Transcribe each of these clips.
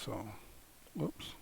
So, whoops.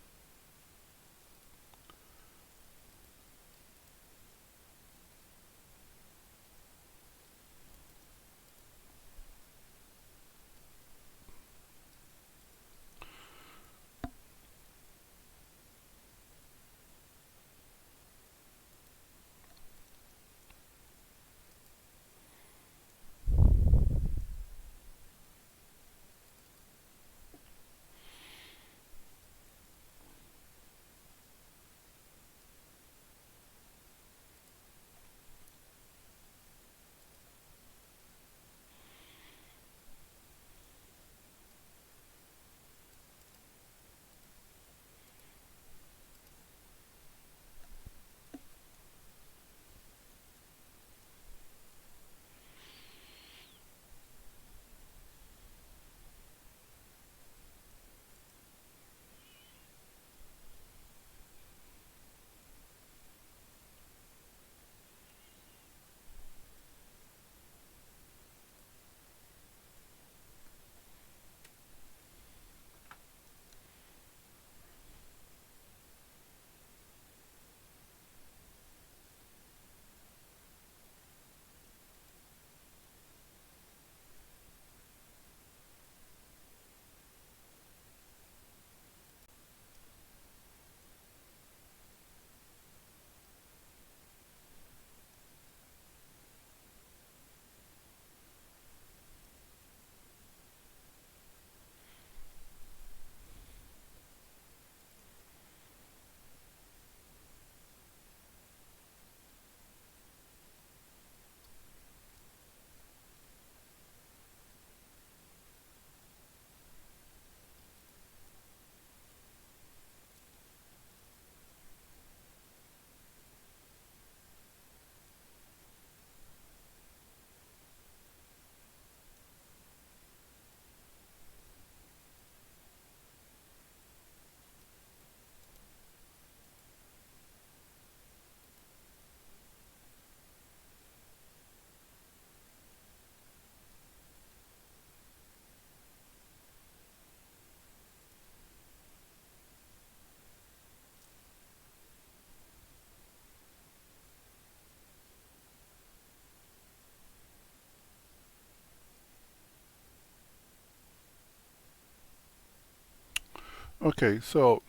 Okay, so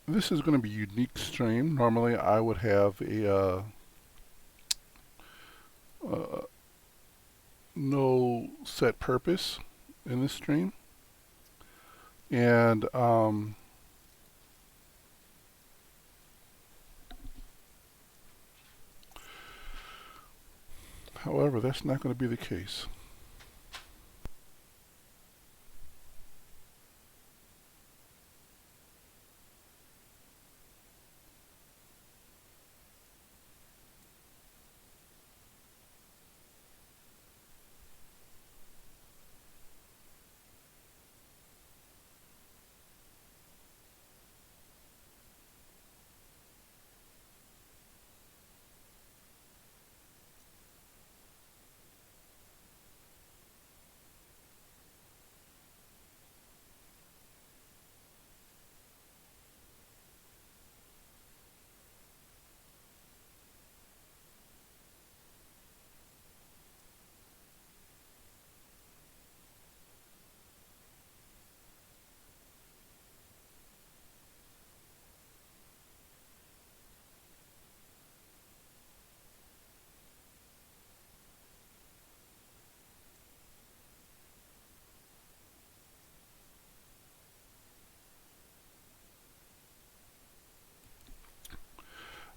this is going to be a unique stream. Normally I would have a uh, no set purpose in this stream. And however, that's not going to be the case.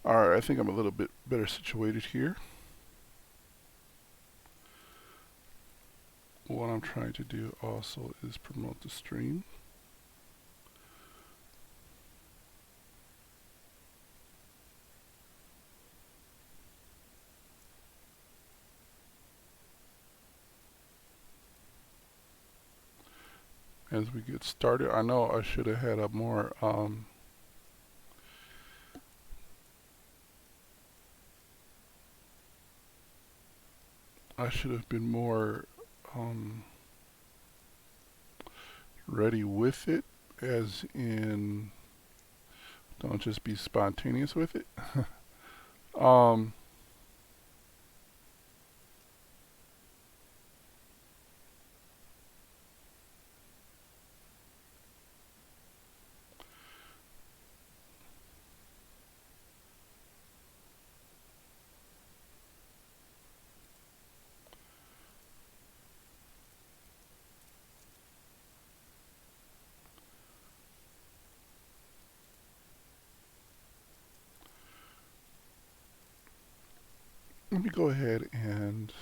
Alright, I think I'm a little bit better situated here. What I'm trying to do also is promote the stream. As we get started, I know I should have had a more I should have been more ready with it, as in don't just be spontaneous with it. um, let me go ahead and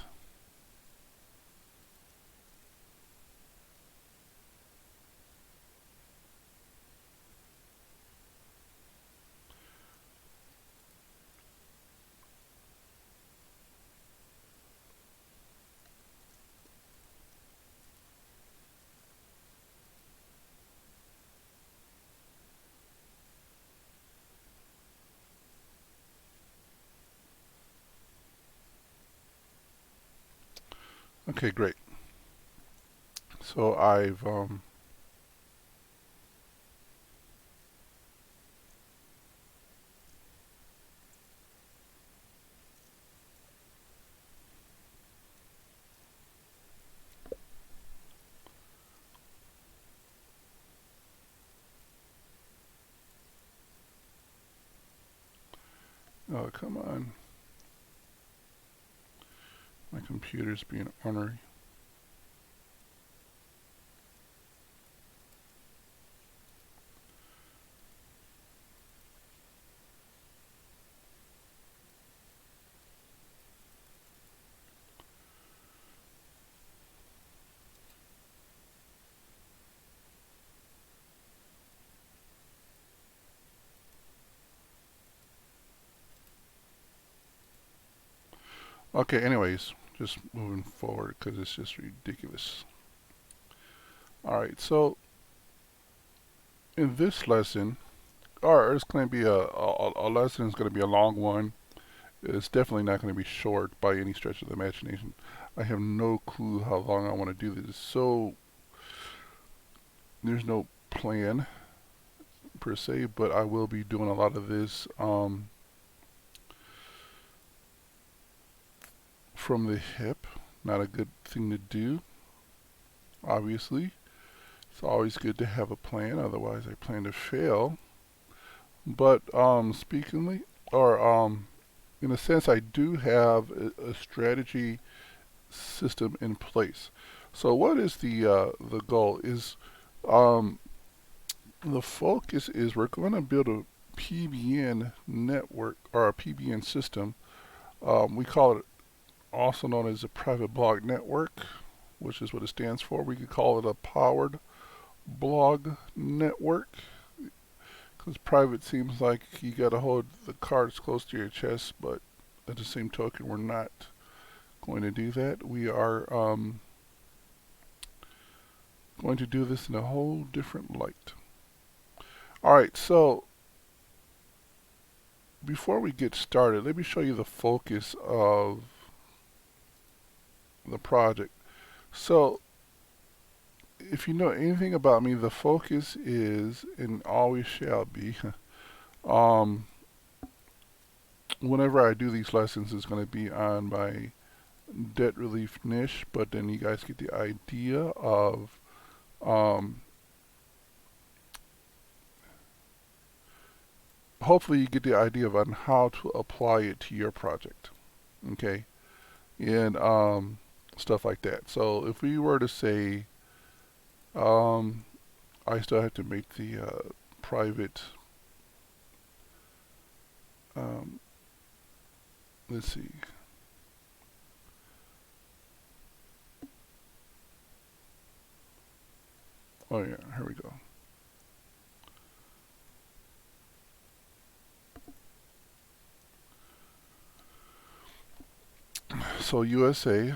okay, great. So I've oh, come on, my computer's being ornery. Okay, anyways, just moving forward because it's just ridiculous. Alright, so in this lesson, or it's going to be a lesson is going to be a long one. It's definitely not going to be short by any stretch of the imagination. I have no clue how long I want to do this. So there's no plan per se, but I will be doing a lot of this from the hip. Not a good thing to do, obviously. It's always good to have a plan, otherwise I plan to fail. But speakingly, or in a sense, I do have a strategy system in place. So what is the goal? Is um, the focus is we're going to build a PBN network or a PBN system. We call it also known as a private blog network, which is what it stands for. We could call it a powered blog network because private seems like you got to hold the cards close to your chest, but at the same token, we're not going to do that. We are going to do this in a whole different light. Alright, so before we get started, let me show you the focus of the project. So if you know anything about me, the focus is, and always shall be, um, whenever I do these lessons, it's going to be on my debt relief niche, but then you guys get the idea of hopefully you get the idea of on how to apply it to your project, okay, and stuff like that. So if we were to say, I still have to make the private, um, let's see, oh yeah, here we go. So USA,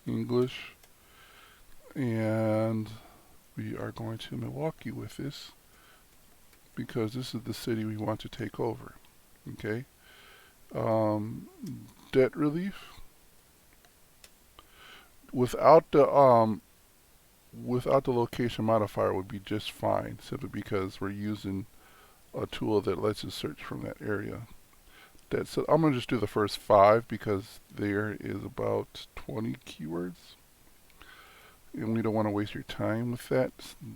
English, and we are going to Milwaukee with this because this is the city we want to take over. Okay. Um, debt relief without the without the location modifier would be just fine, simply because we're using a tool that lets us search from that area. So I'm going to just do the first 5 because there is about 20 keywords. And we don't want to waste your time with that.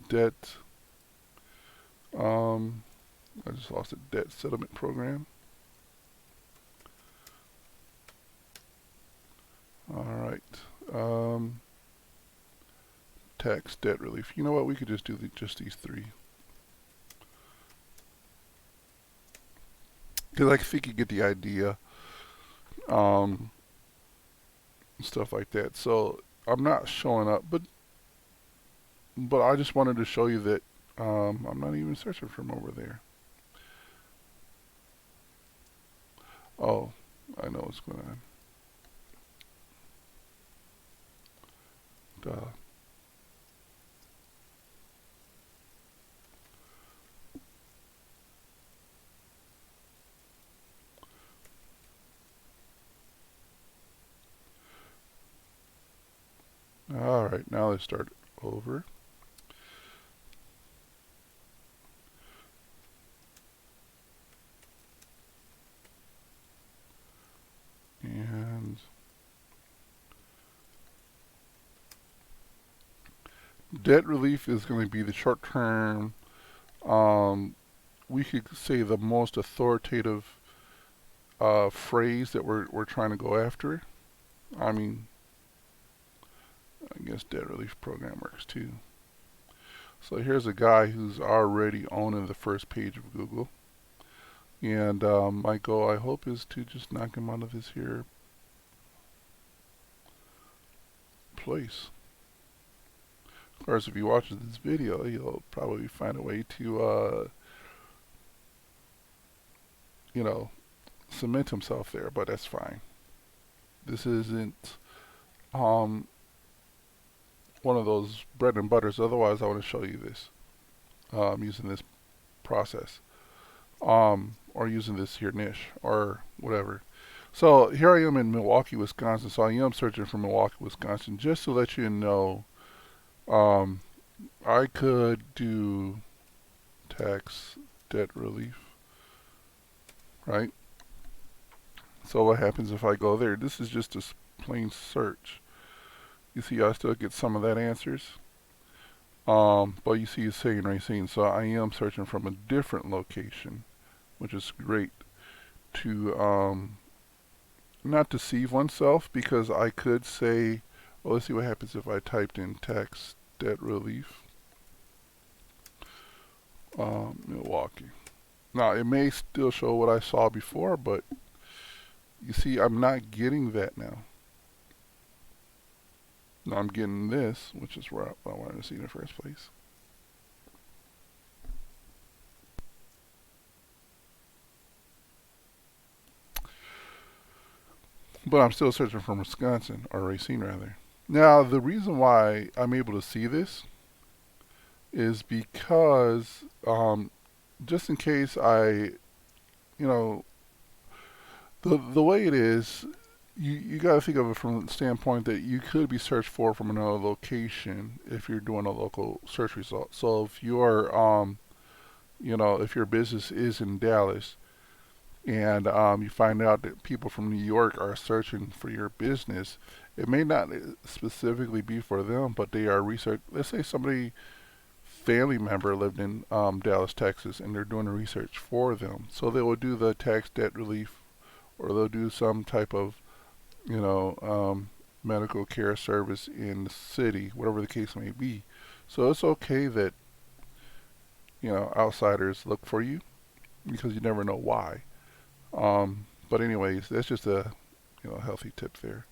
Debt. I just lost a debt settlement program. Alright. Tax debt relief. You know what? We could just do just these 3. Because I think you get the idea. Stuff like that. So I'm not showing up, but I just wanted to show you that I'm not even searching from over there. Oh, I know what's going on. Duh. Alright, now let's start over. And debt relief is going to be the short term, we could say the most authoritative phrase that we're trying to go after. I mean, I guess debt relief program works too. So here's a guy who's already owning the first page of Google. And my goal, I hope, is to just knock him out of this here place. Of course, if he watches this video, he'll probably find a way to, you know, cement himself there, but that's fine. This isn't one of those bread and butters. Otherwise, I want to show you this using this process or using this here niche or whatever. So here I am in Milwaukee, Wisconsin. So I am searching for Milwaukee, Wisconsin, just to let you know. I could do tax debt relief, right? So what happens if I go there? This is just a plain search. You see, I still get some of that answers. But you see it's saying Racine, so I am searching from a different location, which is great to not deceive oneself, because I could say, well, let's see what happens if I typed in tax debt relief, Milwaukee. Now, it may still show what I saw before, but you see, I'm not getting that now. Now I'm getting this, which is what I wanted to see in the first place. But I'm still searching for Wisconsin, or Racine rather. Now, the reason why I'm able to see this is because, just in case I, you know, the way it is, you got to think of it from the standpoint that you could be searched for from another location if you're doing a local search result. So if you are, you know, if your business is in Dallas and you find out that people from New York are searching for your business, it may not specifically be for them, but they are research. Let's say somebody, family member lived in Dallas, Texas, and they're doing the research for them. So they will do the tax debt relief, or they'll do some type of, you know, medical care service in the city, whatever the case may be. So it's okay that, you know, outsiders look for you, because you never know why. But anyways, that's just a, you know, healthy tip there.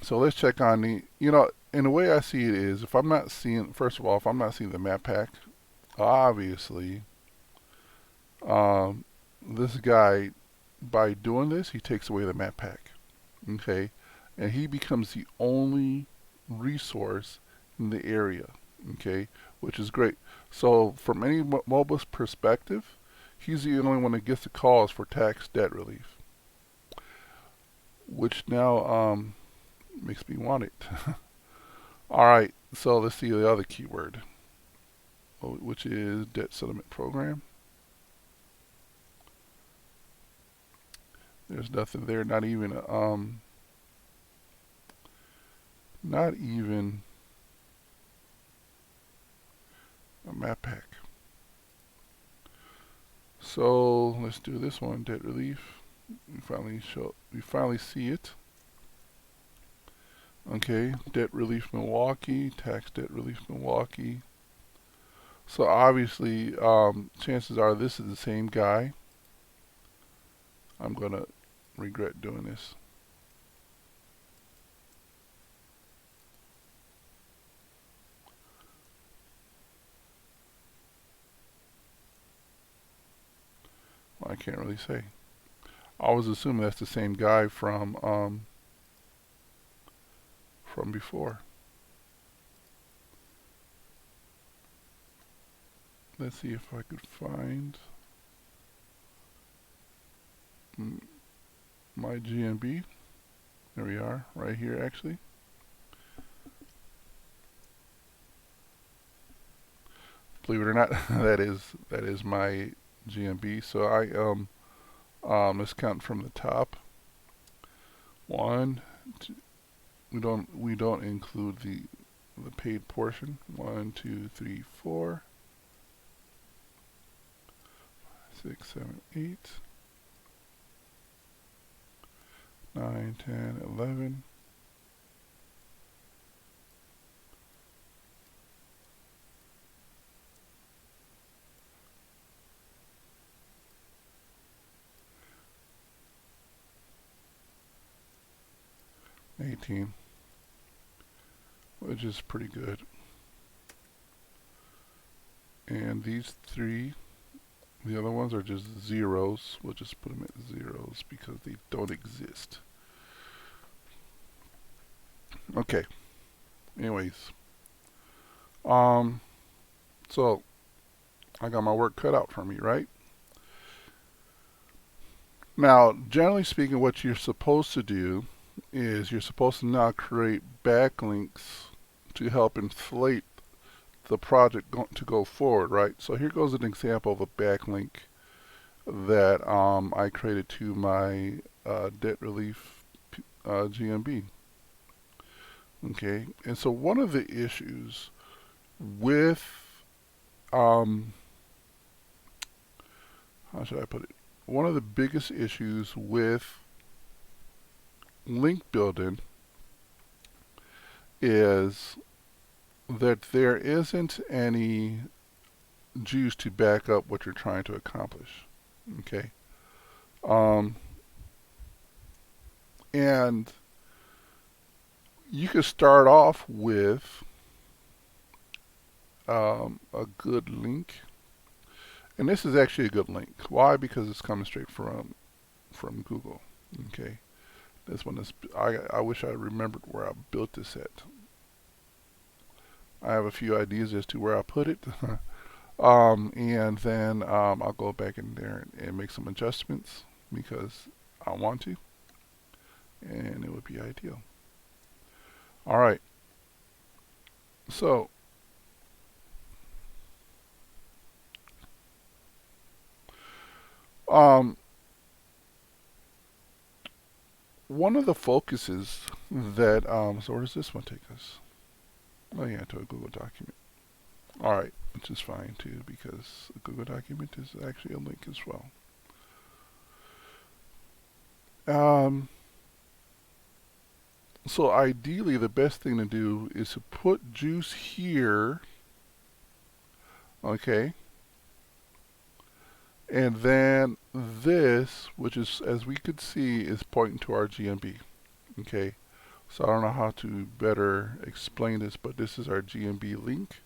So let's check on the, you know, and the way I see it is, if I'm not seeing, first of all, if I'm not seeing the map pack, obviously, this guy, by doing this, he takes away the map pack, okay? And he becomes the only resource in the area, okay? Which is great. So from any mobile's perspective, he's the only one that gets the calls for tax debt relief, which now makes me want it. All right, so let's see the other keyword, which is debt settlement program. There's nothing there, not even a map pack. So let's do this one, debt relief. We finally see it. Okay, debt relief Milwaukee, tax debt relief Milwaukee. So obviously, chances are this is the same guy. I'm gonna regret doing this. Well, I can't really say. I was assuming that's the same guy from before. Let's see if I could find my GMB. There we are, right here actually. Believe it or not, that is my GMB. So let's count from the top. One, two, we don't include the paid portion. 1, 2, 3, 4, 6, 7, 8, 9, 10, 11. Which is pretty good. And these three, the other ones are just zeros. We'll just put them at zeros because they don't exist. Okay. Anyways, so I got my work cut out for me, right? Now, generally speaking, what you're supposed to do is you're supposed to now create backlinks to help inflate the project to go forward, right? So here goes an example of a backlink that I created to my debt relief GMB. Okay, and so one of the issues with how should I put it? One of the biggest issues with link building is that there isn't any juice to back up what you're trying to accomplish. Okay. And you could start off with a good link. And this is actually a good link. Why? Because it's coming straight from Google. Okay. This one is, I wish I remembered where I built this at. I have a few ideas as to where I put it. And then I'll go back in there and make some adjustments because I want to. And it would be ideal. All right. So, one of the focuses that, so where does this one take us? Oh yeah, to a Google document. All right, which is fine too because a Google document is actually a link as well. So ideally, the best thing to do is to put juice here, okay, and then this, which is, as we could see, is pointing to our GMB, okay. So I don't know how to better explain this, but this is our GMB link.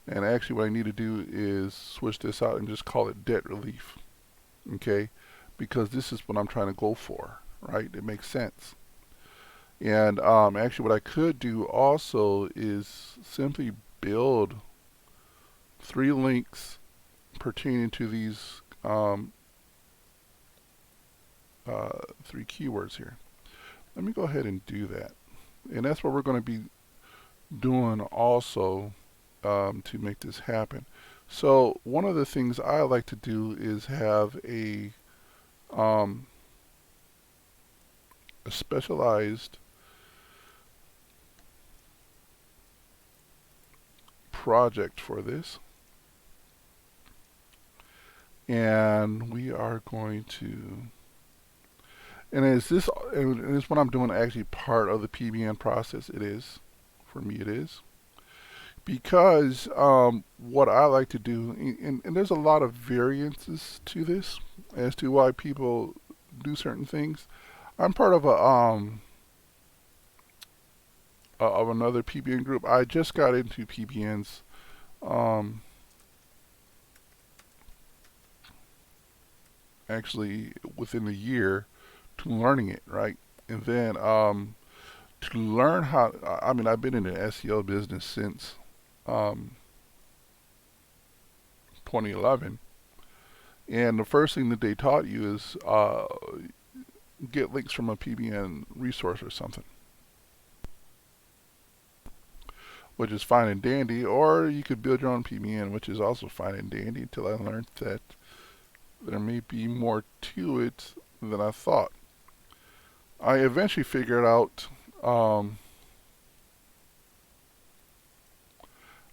And actually what I need to do is switch this out and just call it debt relief, okay, because this is what I'm trying to go for, right? It makes sense. And actually what I could do also is simply build 3 links pertaining to these 3 keywords here. Let me go ahead and do that. And that's what we're going to be doing also to make this happen. So one of the things I like to do is have um, a specialized project for this, and we are going to. And is this? And is what I'm doing actually part of the PBN process? It is. For me, it is. Because what I like to do, and there's a lot of variances to this as to why people do certain things. I'm part of another PBN group. I just got into PBNs um, actually within a year to learning it, right? And then to learn how. I mean, I've been in the SEO business since um, 2011. And the first thing that they taught you is get links from a PBN resource or something, which is fine and dandy. Or you could build your own PBN, which is also fine and dandy, until I learned that there may be more to it than I thought. I eventually figured out. Um,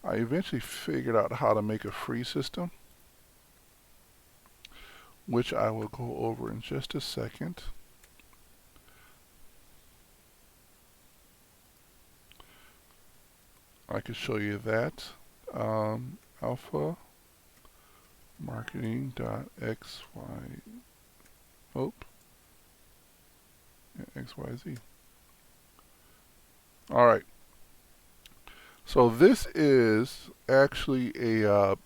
I eventually figured out how to make a free system, which I will go over in just a second. I could show you that. Alpha marketing.xy. Oh, yeah, XYZ. All right. So this is actually a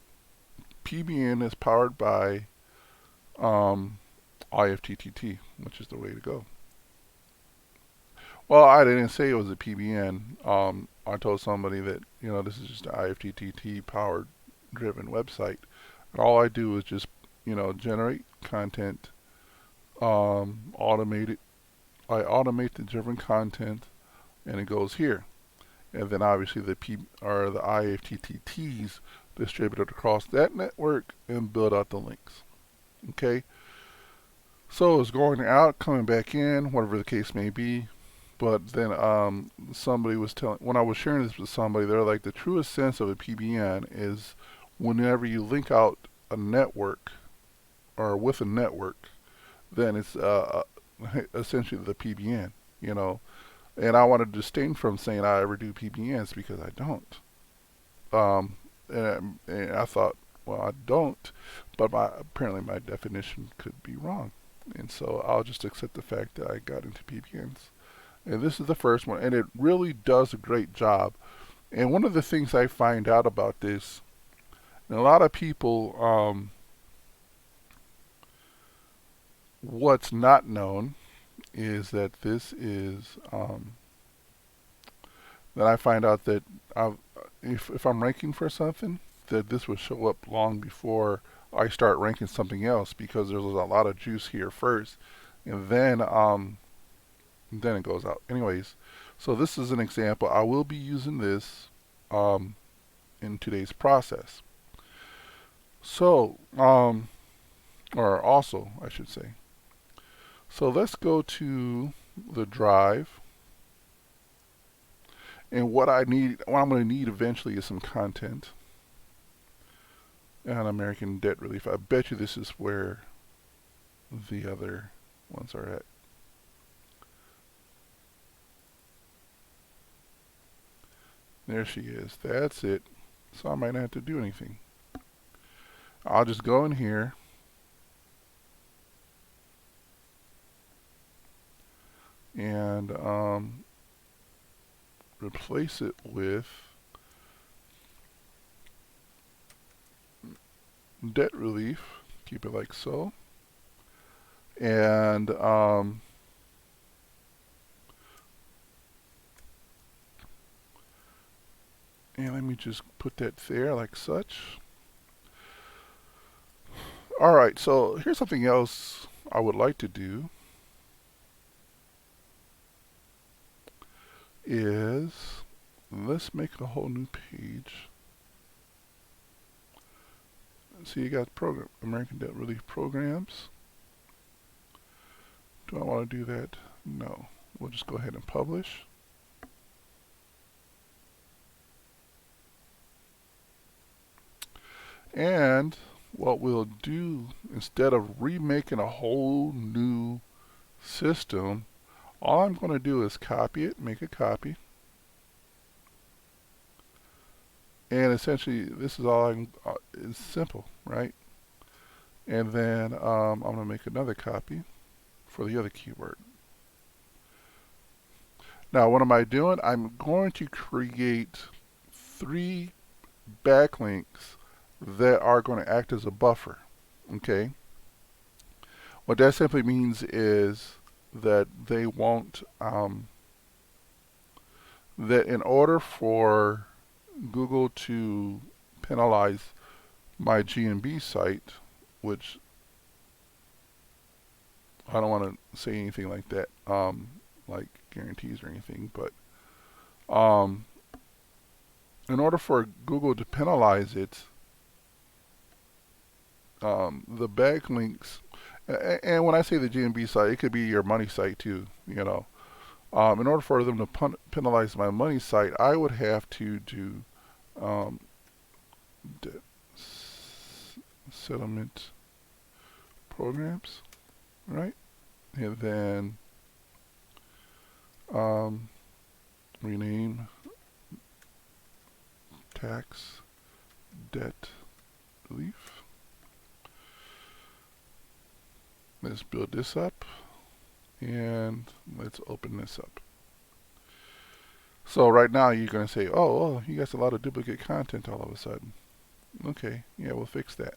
PBN that's powered by IFTTT, which is the way to go. Well, I didn't say it was a PBN. I told somebody that this is just an IFTTT powered driven website, and all I do is just generate content, automate it. I automate the driven content, and it goes here. And then obviously the IFTTTs distributed across that network and build out the links. Okay, so it's going out, coming back in, whatever the case may be. But then somebody was telling, when I was sharing this with somebody, they're like, the truest sense of a PBN is whenever you link out a network or with a network, then it's essentially the PBN, you know. And I want to distinct from saying I ever do PBNs because I don't. And I thought, well, I don't, but apparently my definition could be wrong. And so I'll just accept the fact that I got into PBNs. And this is the first one, and it really does a great job. And one of the things I find out about this, and a lot of people, what's not known is that this is, that I find out that if I'm ranking for something, that this will show up long before I start ranking something else because there's a lot of juice here first, and then it goes out. Anyways, so this is an example. I will be using this in today's process. So, or also, I should say. So let's go to the drive. And what I'm going to need eventually is some content and American debt relief. I bet you this is where the other ones are at. There she is. That's it. So I might not have to do anything. I'll just go in here and replace it with debt relief. Keep it like so. And let me just put that there like such. Alright, so here's something else I would like to do is let's make a whole new page. See, you got program American Debt Relief Programs. Do I want to do that? No. We'll just go ahead and publish. And what we'll do, instead of remaking a whole new system, all I'm going to do is copy it, make a copy. And essentially, this is all it's simple, right? And then I'm going to make another copy for the other keyword. Now, what am I doing? I'm going to create 3 backlinks that are going to act as a buffer. Okay? What that simply means is that they won't, that in order for Google to penalize my GMB site, which I don't want to say anything like that, like guarantees or anything, but in order for Google to penalize it, the backlinks, and when I say the GMB site, it could be your money site too, you know. In order for them to penalize my money site, I would have to do settlement programs, right? And then rename tax debt relief. Let's build this up and let's open this up. So right now you're going to say, oh, you got a lot of duplicate content all of a sudden. Okay, yeah, we'll fix that.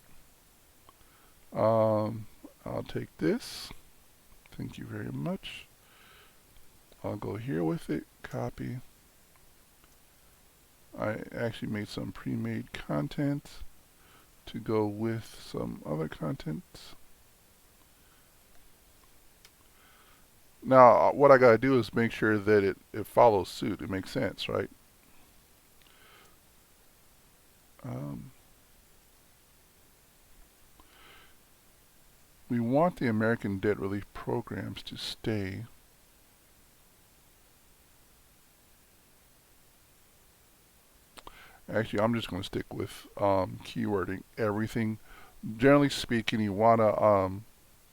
I'll take this. Thank you very much. I'll go here with it, copy. I actually made some pre-made content to go with some other content. Now, what I gotta do is make sure that it follows suit. It makes sense, right? We want the American Debt Relief Programs to stay. Actually, I'm just going to stick with keywording everything. Generally speaking, you want to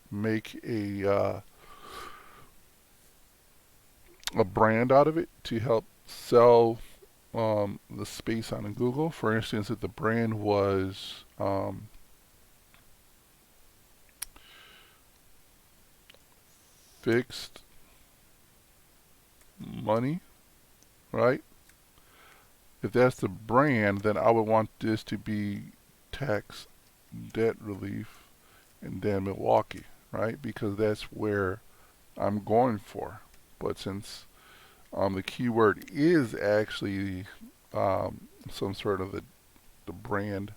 make a brand out of it to help sell the space on Google. For instance, if the brand was fixed money, right? If that's the brand, then I would want this to be tax debt relief and then Milwaukee, right? Because that's where I'm going for. But since the keyword is actually some sort of the brand,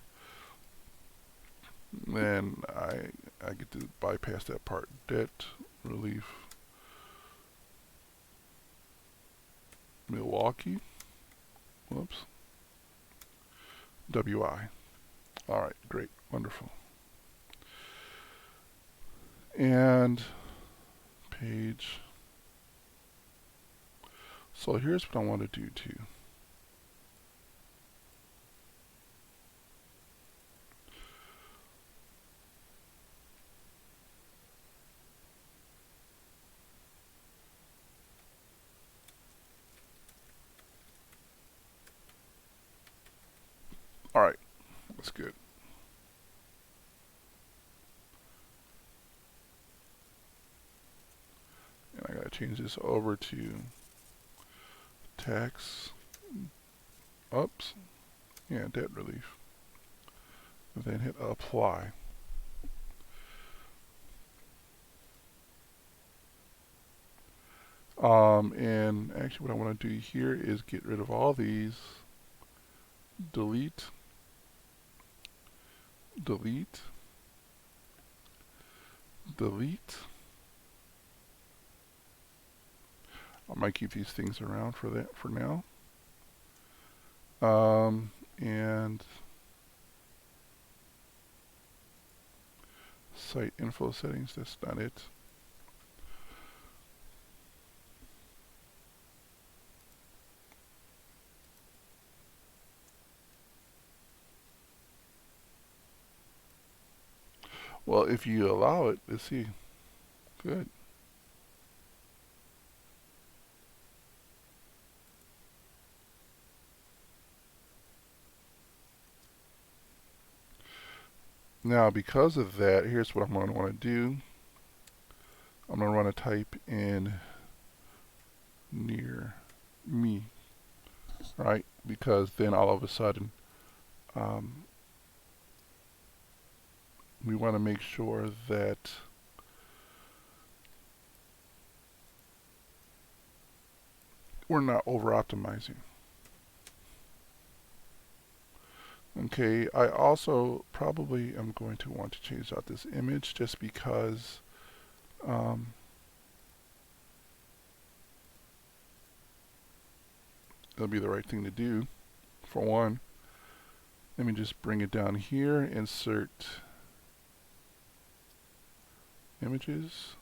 then I get to bypass that part. Debt relief Milwaukee. Whoops. WI. All right, great, wonderful. And page. So here's what I want to do too. All right, that's good. And I gotta change this over to tax. Oops. Yeah, debt relief. And then hit apply. And actually what I want to do here is get rid of all these. Delete. Delete. Delete. I might keep these things around for now. And site info settings, that's not it. Well, if you allow it, let's see. Good. Now, because of that, here's what I'm going to want to do. I'm going to want to type in near me, right? Because then all of a sudden, we want to make sure that we're not over optimizing. Okay, I also probably am going to want to change out this image just because it'll be the right thing to do. For one, let me just bring it down here, insert images.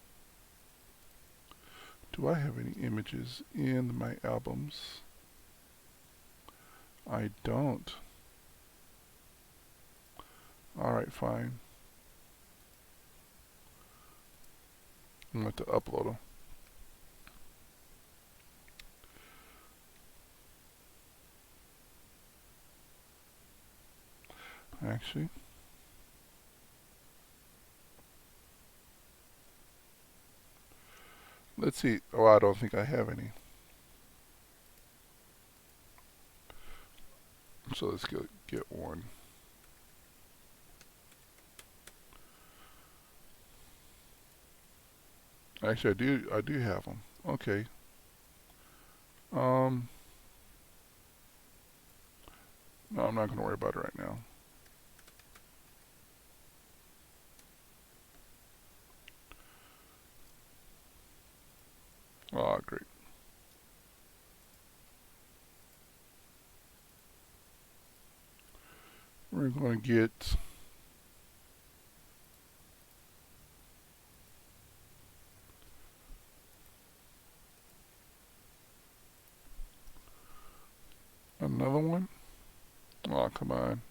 Do I have any images in my albums? I don't. Alright, fine. I'm going to upload them. Actually, let's see. Oh, I don't think I have any. So let's get one. Actually, I do have them. Okay. No, I'm not going to worry about it right now. Oh, great. We're going to get another one. Oh, come on.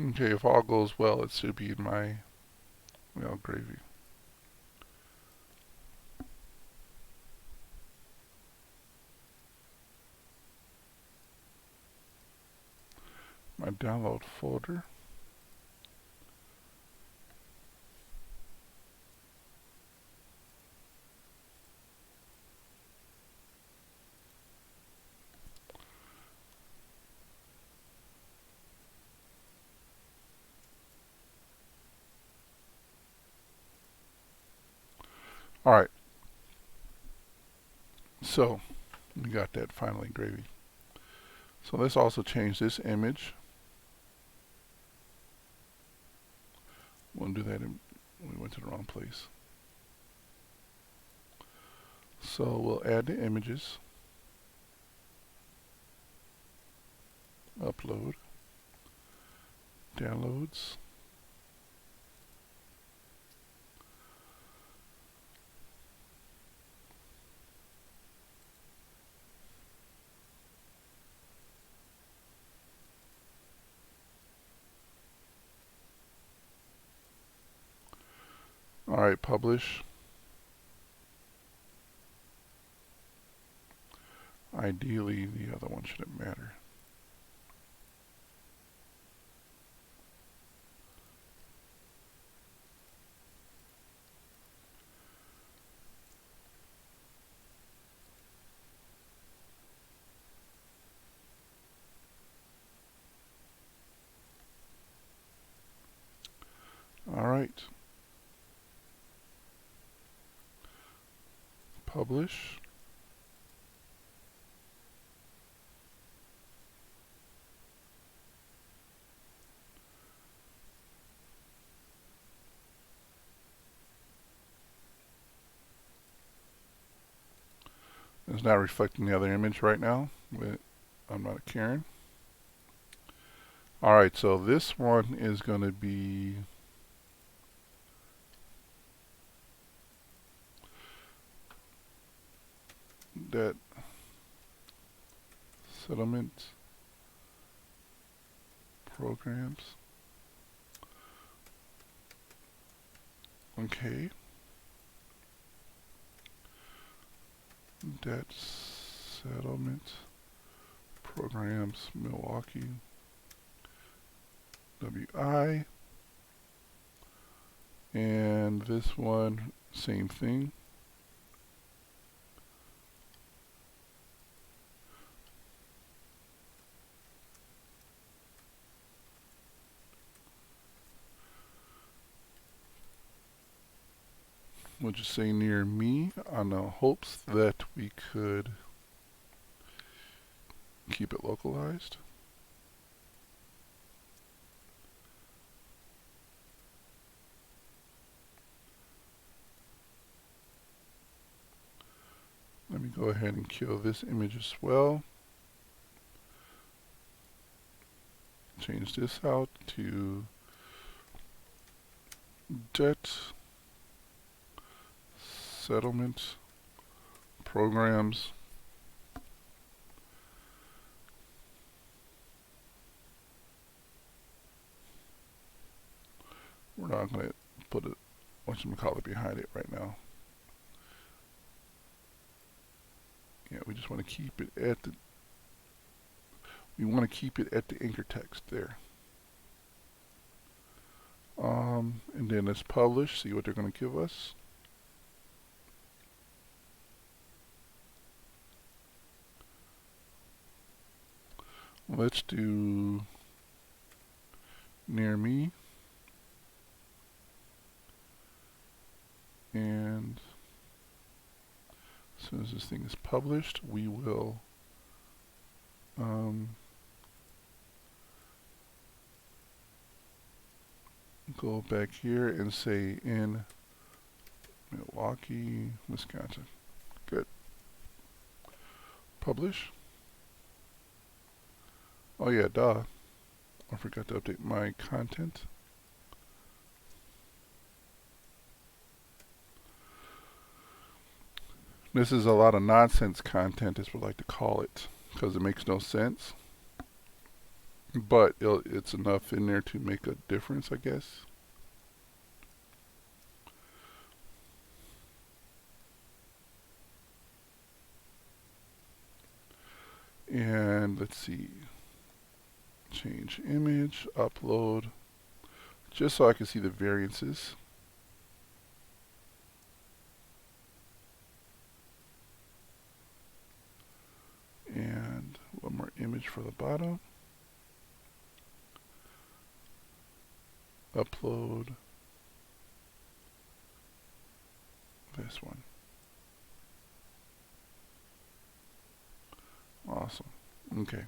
Okay, if all goes well, it should be in my, well, gravy. My download folder. Alright, so we got that finally gravy. So let's also change this image. We'll do that we went to the wrong place. So we'll add the images. Upload. Downloads. Alright, publish. Ideally, the other one shouldn't matter. Alright. Publish. It's not reflecting the other image right now, but I'm not caring. Alright, so this one is going to be debt settlement programs. Okay. Debt settlement programs, Milwaukee, WI. And this one, same thing. We'll just say near me on the hopes that we could keep it localized. Let me go ahead and kill this image as well. Change this out to debt settlement programs. We're not going to put it, whatchamacallit, behind it right now. Yeah, we just want to keep it at the, we want to keep it at the anchor text there. And then let's publish, see what they're going to give us. Let's do near me. And as soon as this thing is published, we will go back here and say in Milwaukee, Wisconsin. Good. Publish. Oh yeah, duh. I forgot to update my content. This is a lot of nonsense content, as we like to call it, because it makes no sense. But it's enough in there to make a difference, I guess. And let's see. Change image, upload, just so I can see the variances. And one more image for the bottom. Upload this one. Awesome. Okay.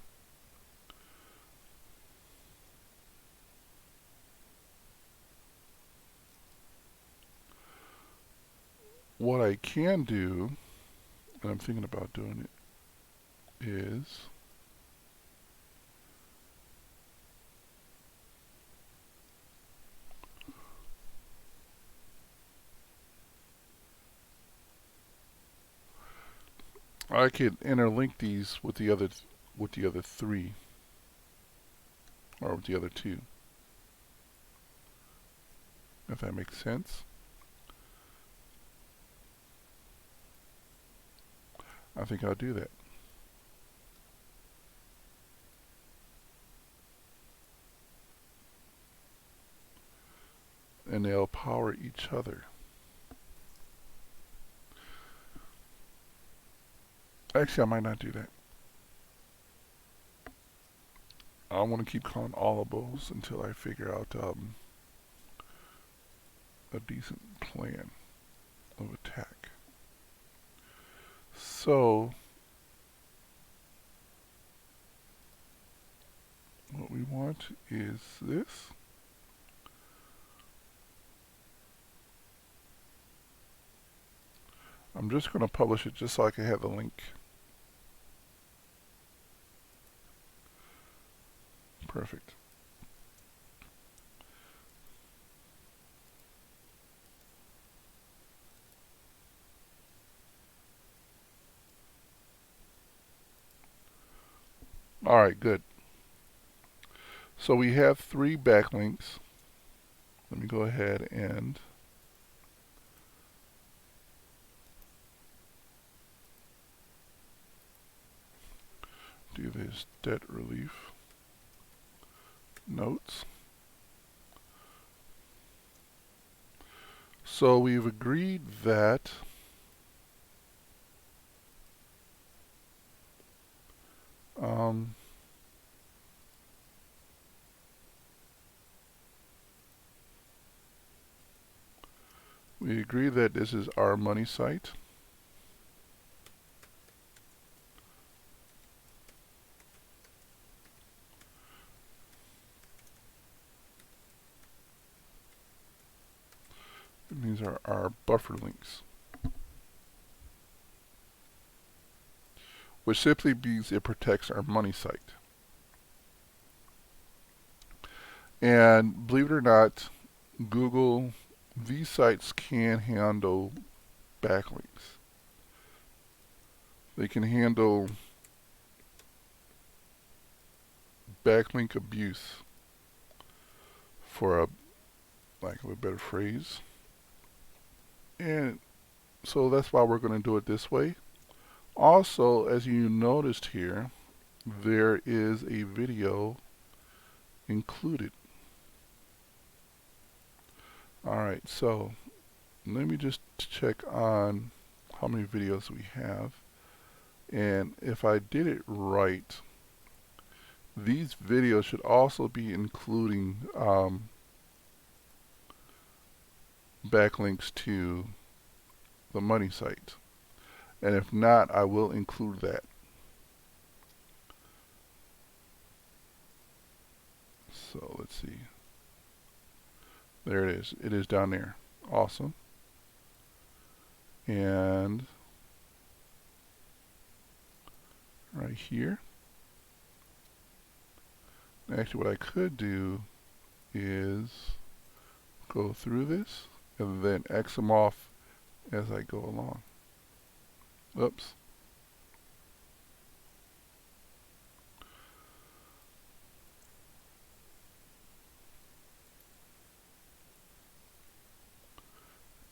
What I can do, and I'm thinking about doing it, is I could interlink these with the other three, or with the other two, if that makes sense. I think I'll do that. And they'll power each other. Actually, I might not do that. I want to keep calling all of those until I figure out a decent plan of attack. So what we want is this. I'm just going to publish it just so I can have the link. Perfect. Alright, good. So we have 3 backlinks. Let me go ahead and do this debt relief notes. So we've agreed that this is our money site. And these are our buffer links, which simply means it protects our money site. And believe it or not, Google, these sites can handle backlinks. They can handle backlink abuse, for a lack of a better phrase. And so that's why we're going to do it this way. Also, as you noticed here, there is a video included. Alright, so let me just check on how many videos we have. And if I did it right, these videos should also be including backlinks to the money site. And if not, I will include that. So let's see. There it is. It is down there. Awesome. And right here. Actually, what I could do is go through this and then X them off as I go along. Oops.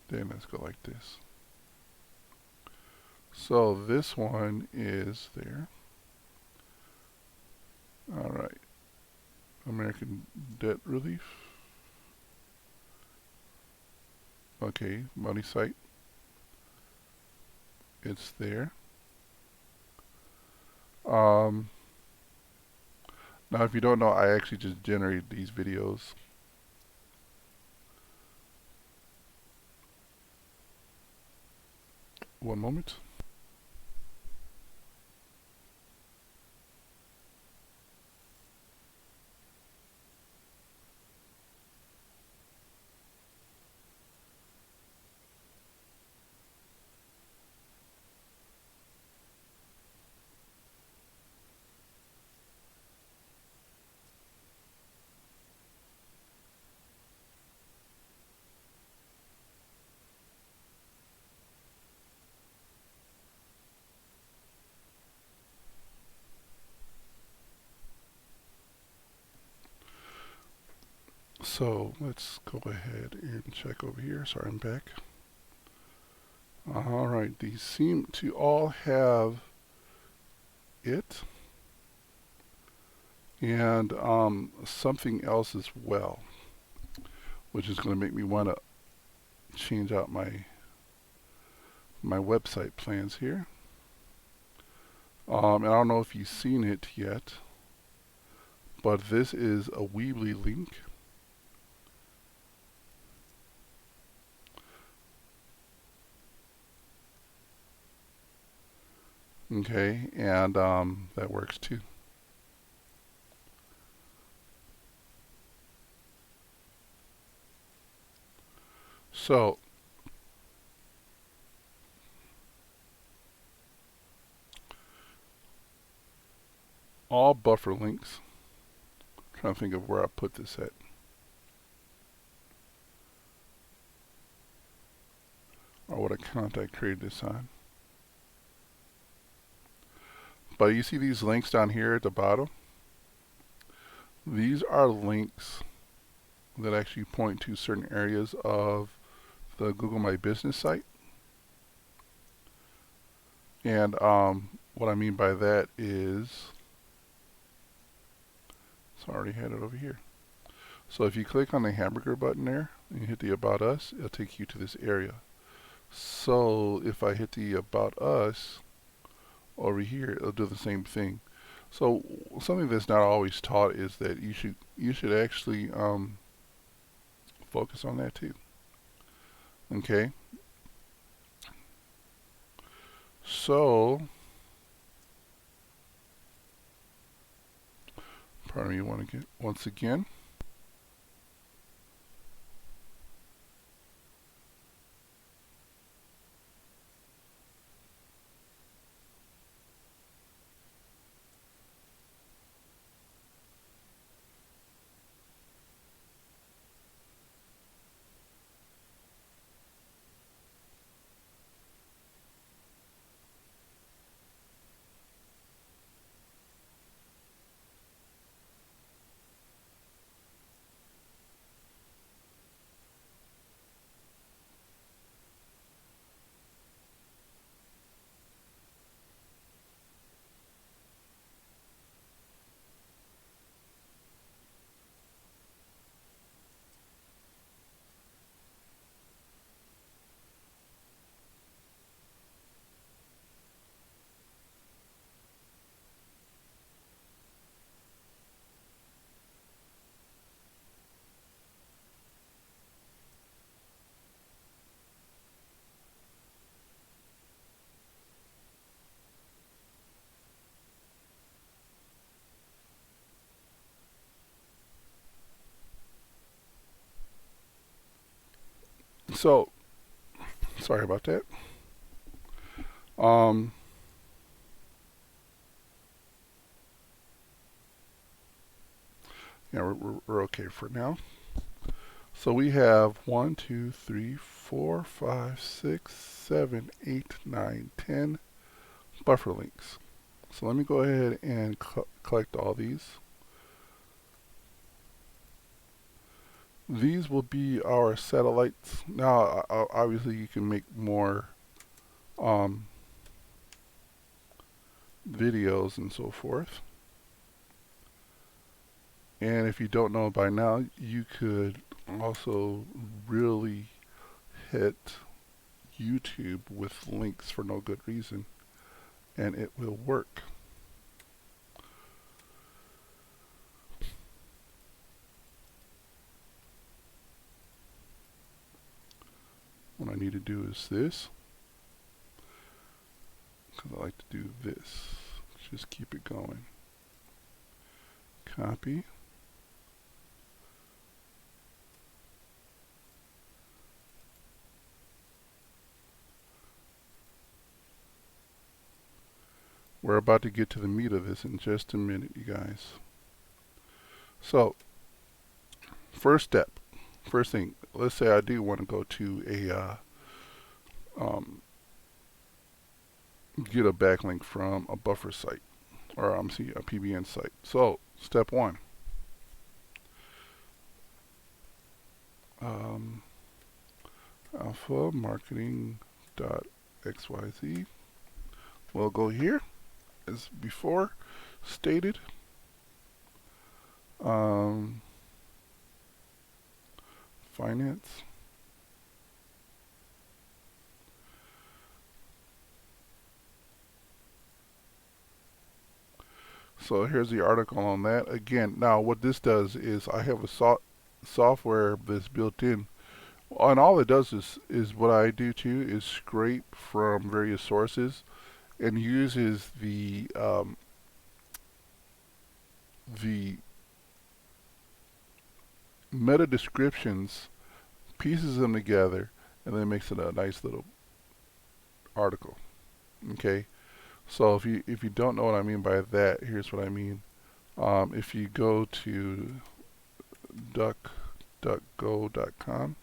Then let's go like this. So this one is there. Alright. American Debt Relief. Okay, money site. It's there. Now if you don't know, I actually just generated these videos. One moment. So let's go ahead and check over here. Sorry, I'm back. Alright, these seem to all have it. And something else as well, which is going to make me want to change out my website plans here. And I don't know if you've seen it yet, but this is a Weebly link. Okay, and that works too. So all buffer links, I'm trying to think of where I put this at. Or what account I created this on. But you see these links down here at the bottom? These are links that actually point to certain areas of the Google My Business site. And what I mean by that is, so I already had it over here. So if you click on the hamburger button there and you hit the About Us, it'll take you to this area. So if I hit the About Us over here, it'll do the same thing. So something that's not always taught is that you should actually focus on that too. Okay. So, pardon me, once again. So, sorry about that. Um, yeah, we're okay for now. So we have 1, 2, 3, 4, 5, 6, 7, 8, 9, 10 buffer links. So let me go ahead and collect all these. These will be our satellites. Now, obviously, you can make more um, videos and so forth. And if you don't know by now, you could also really hit YouTube with links for no good reason, and it will work. What I need to do is this, because I like to do this. Just keep it going. Copy. We're about to get to the meat of this in just a minute, you guys. So, first step, first thing, let's say I do want to go to a get a backlink from a buffer site, or a PBN site. So, step one, alpha marketing.xyz. We'll go here, as before stated. Finance. So here's the article on that. Again, now what this does is I have a software that's built in, and all it does is what I do too is scrape from various sources and uses the meta descriptions, pieces them together, and then makes it a nice little article. Okay, so if you don't know what I mean by that, here's what I mean. If you go to duckduckgo.com,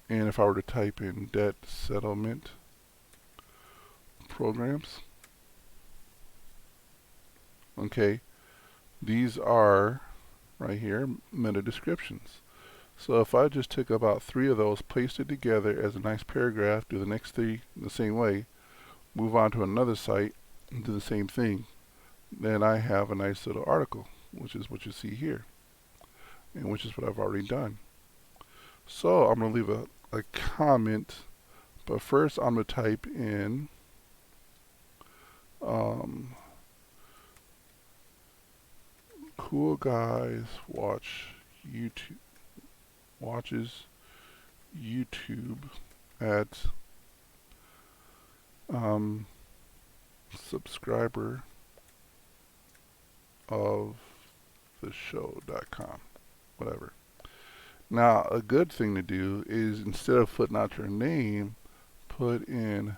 and if I were to type in debt settlement programs, okay, these are right here meta descriptions. So if I just took about 3 of those, placed it together as a nice paragraph, do the next 3 the same way, move on to another site, and do the same thing, then I have a nice little article, which is what you see here, and which is what I've already done. So I'm going to leave a comment, but first I'm going to type in cool guys watches YouTube at subscriber of the show.com, whatever. Now, a good thing to do is instead of putting out your name, put in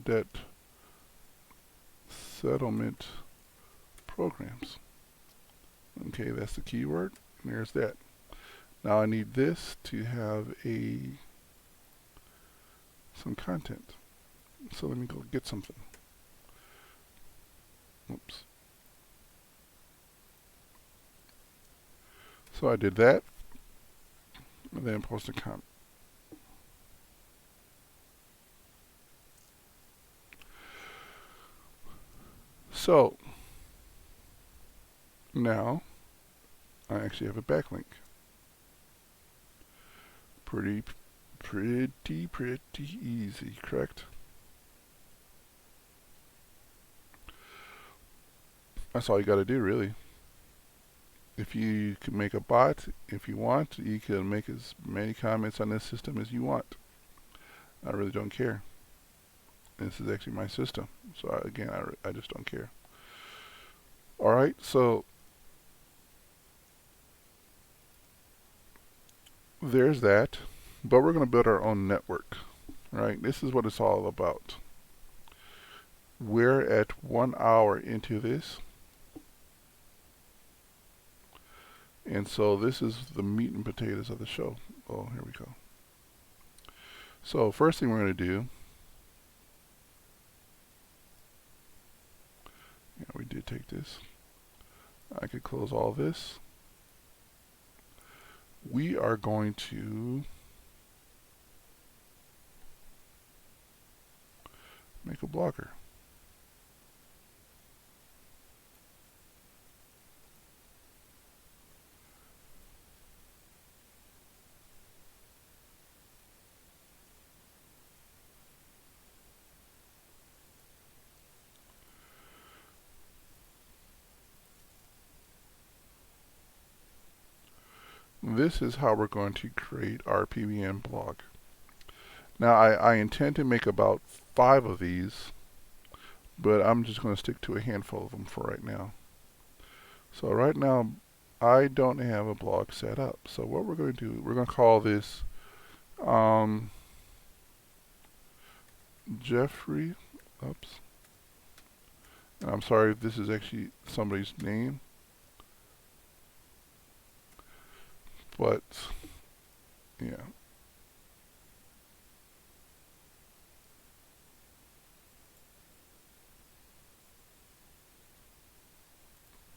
debt settlement programs. Okay, that's the keyword. And there's that. Now I need this to have some content. So let me go get something. Oops. So I did that, and then post a comment. So now I actually have a backlink. Pretty easy, correct? That's all you got to do, really. If you can make a bot, if you want, you can make as many comments on this system as you want. I really don't care. This is actually my system, so again, I just don't care. All right, so there's that, but we're going to build our own network, right? This is what it's all about. We're at 1 hour into this, and so this is the meat and potatoes of the show. Oh, here we go. So first thing we're going to do, yeah, we did take this. I could close all this. We are going to make a blogger. This is how we're going to create our PBN blog. Now I intend to make about 5 of these, but I'm just going to stick to a handful of them for right now. So right now I don't have a blog set up. So what we're going to do, we're going to call this Jeffrey, oops. And I'm sorry if this is actually somebody's name, but yeah.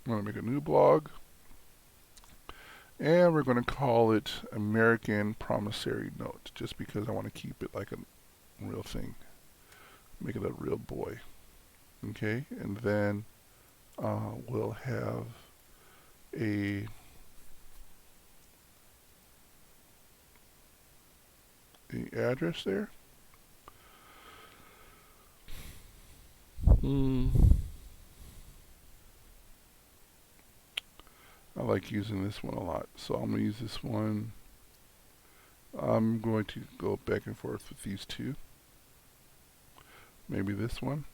I'm going to make a new blog, and we're going to call it American Promissory Note, just because I want to keep it like a real thing. Make it a real boy. Okay, and then we'll have the address there. I like using this one a lot, so I'm going to use this one. I'm going to go back and forth with these two. Maybe this one.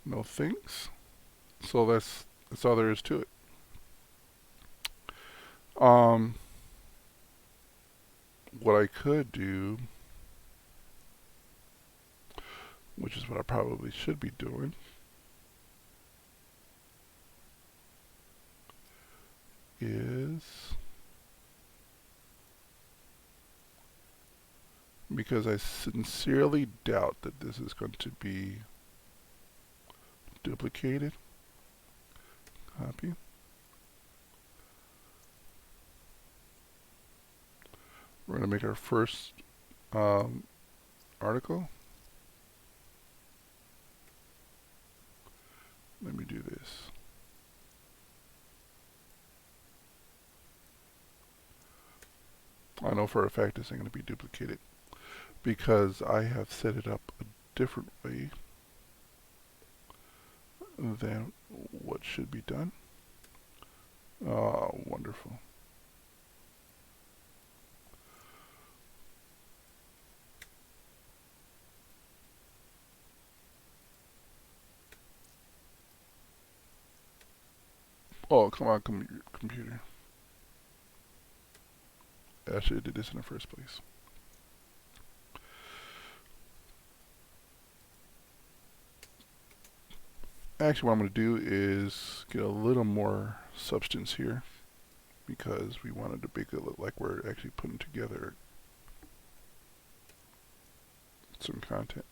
No thanks. So that's all there is to it. What I could do, which is what I probably should be doing, is, because I sincerely doubt that this is going to be duplicated, copy. We're going to make our first article. Let me do this. I know for a fact this ain't going to be duplicated because I have set it up a different way than what should be done. Oh, wonderful. Oh, come on, computer. I should have did this in the first place. Actually, what I'm going to do is get a little more substance here because we wanted to make it look like we're actually putting together some content.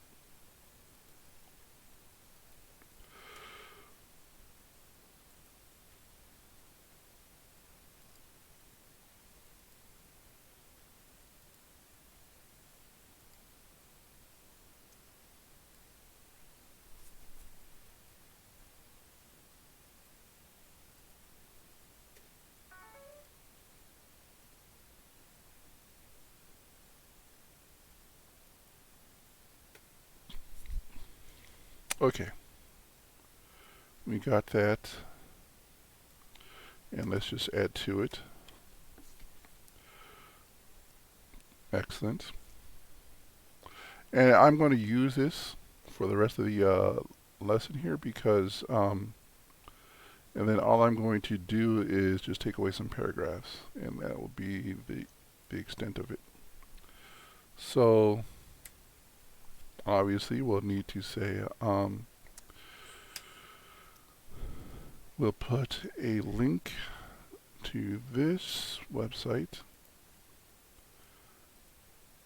Okay, we got that, and let's just add to it. Excellent. And I'm going to use this for the rest of the lesson here because, and then all I'm going to do is just take away some paragraphs, and that will be the extent of it. So obviously we'll need to say, we'll put a link to this website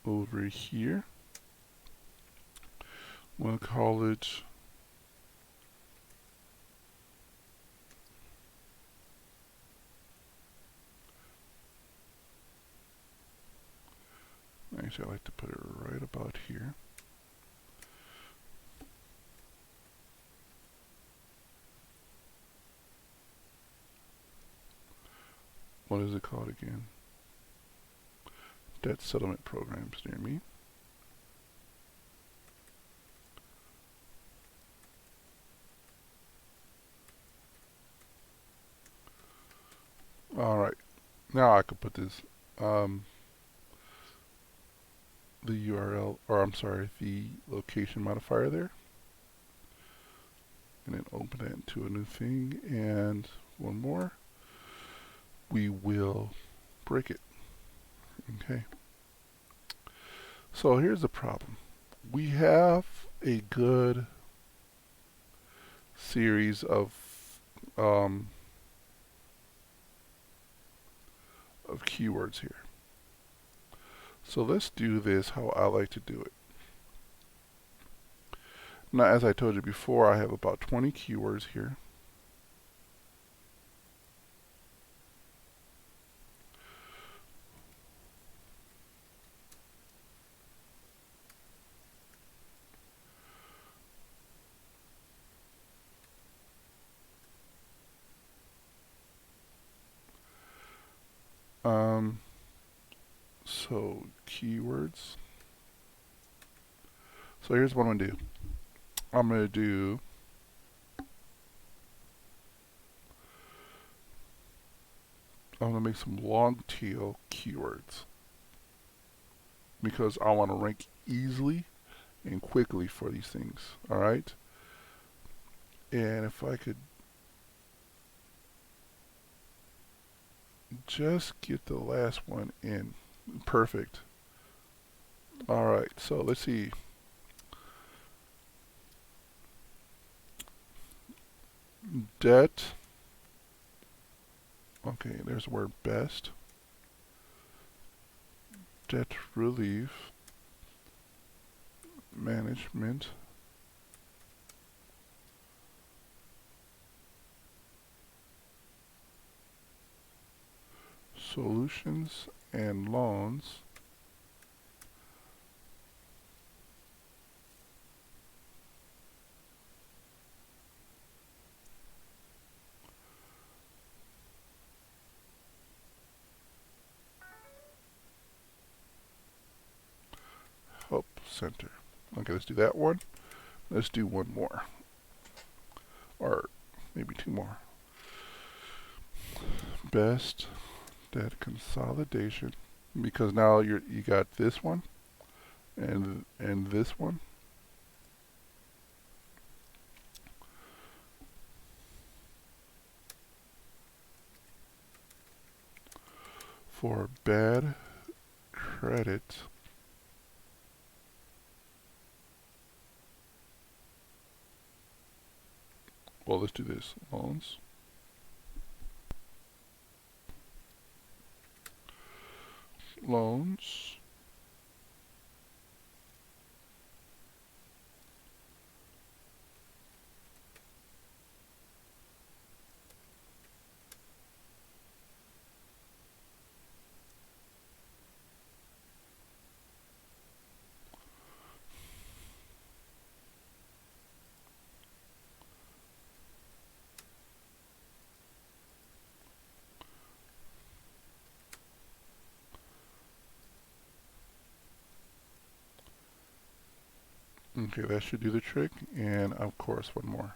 over here. We'll call it actually I like to put it right about here. What is it called again? Debt settlement programs near me. Alright, now I could put this, the URL, or I'm sorry, the location modifier there. And then open that into a new thing, and one more. We will break it. Okay. So here's the problem. We have a good series of keywords here. So let's do this how I like to do it. Now, as I told you before, I have about 20 keywords here. So keywords. So here's what I'm going to do. I'm going to do I'm going to make some long tail keywords because I want to rank easily and quickly for these things. All right. And if I could just get the last one in. Perfect. All right. So let's see. Debt. Okay, there's the word best. Debt relief. Management. Solutions and loans. Help Center. Okay, let's do that one. Let's do one more. Or maybe two more. Best debt consolidation. Because now you got this one and this one. For bad credit. Well, let's do this. Loans. Loans. Okay, that should do the trick. And of course, one more.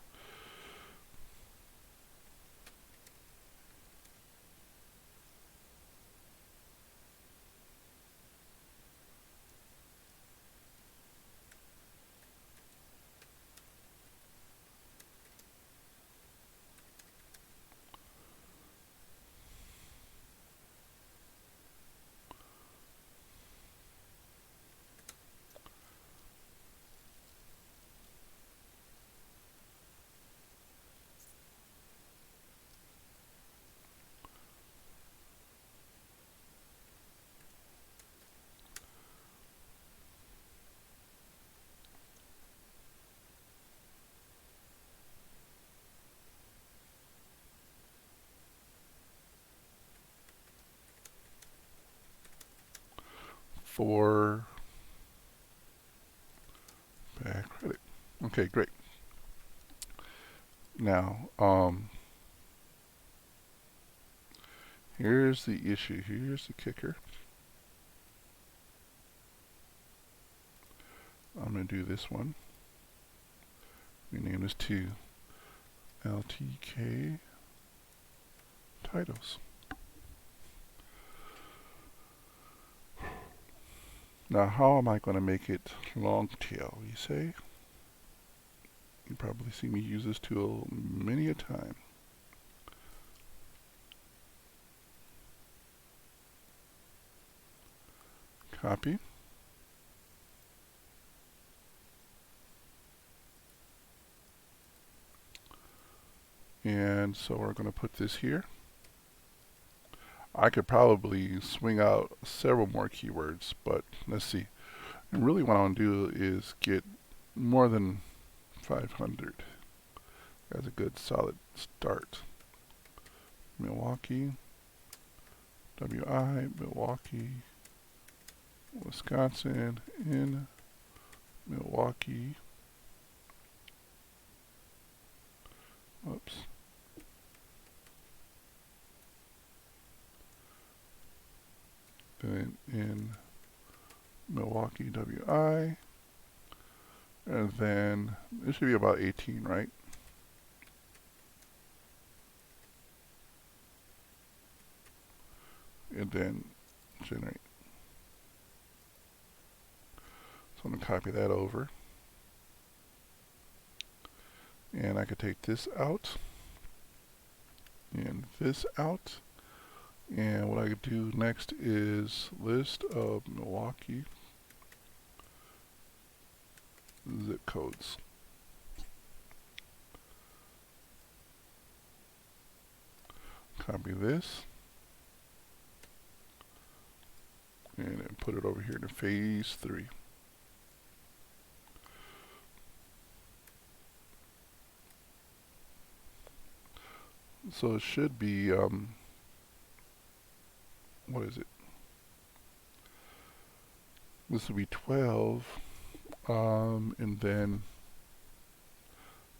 For bad credit. Okay, great. Now, here's the issue. Here's the kicker. I'm going to do this one. Rename this to LTK titles. Now, how am I going to make it long tail, you say? You probably see me use this tool many a time. Copy. And so we're going to put this here. I could probably swing out several more keywords, but let's see. And really what I want to do is get more than 500. That's a good solid start. Milwaukee, WI, Milwaukee, Wisconsin, in Milwaukee. Oops. Then in Milwaukee, WI. And then this should be about 18, right? and then generate. So I'm going to copy that over. And I could take this out and this out. And what I could do next is list of Milwaukee zip codes. Copy this and then put it over here to phase 3. So it should be, what is it? This would be 12, and then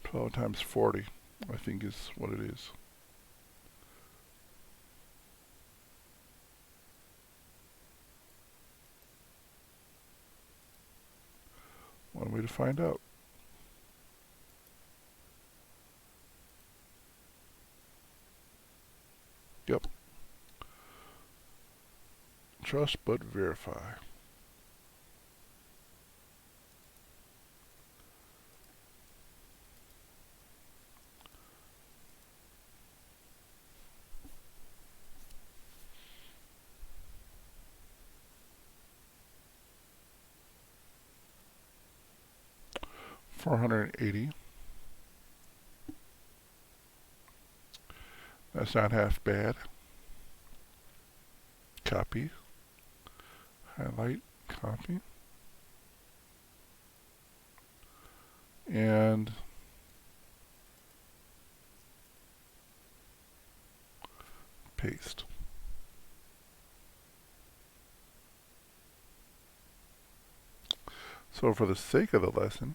12 times 40, I think is what it is. One way to find out. Yep. Trust but verify. $480. That's not half bad. Copy. Highlight. Copy. And paste. So for the sake of the lesson,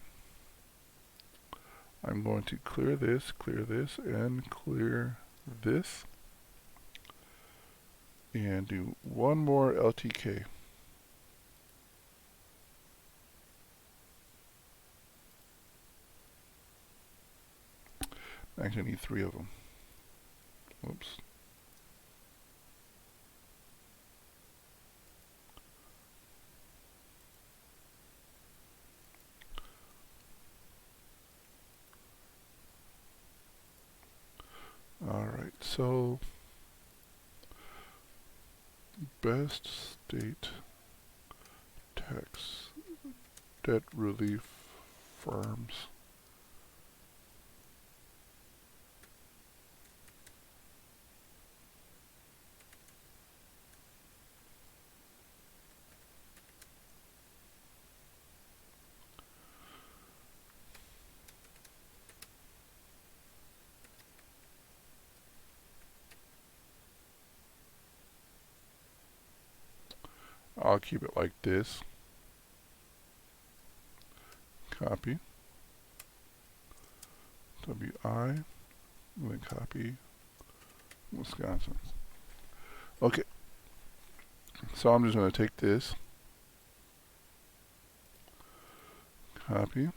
I'm going to clear this, and clear this. And do one more LTK. Actually, I need 3 of them. Whoops. Alright, so best state tax debt relief firms. I'll keep it like this. Copy. WI. And then copy Wisconsin. Okay. So I'm just going to take this. Copy.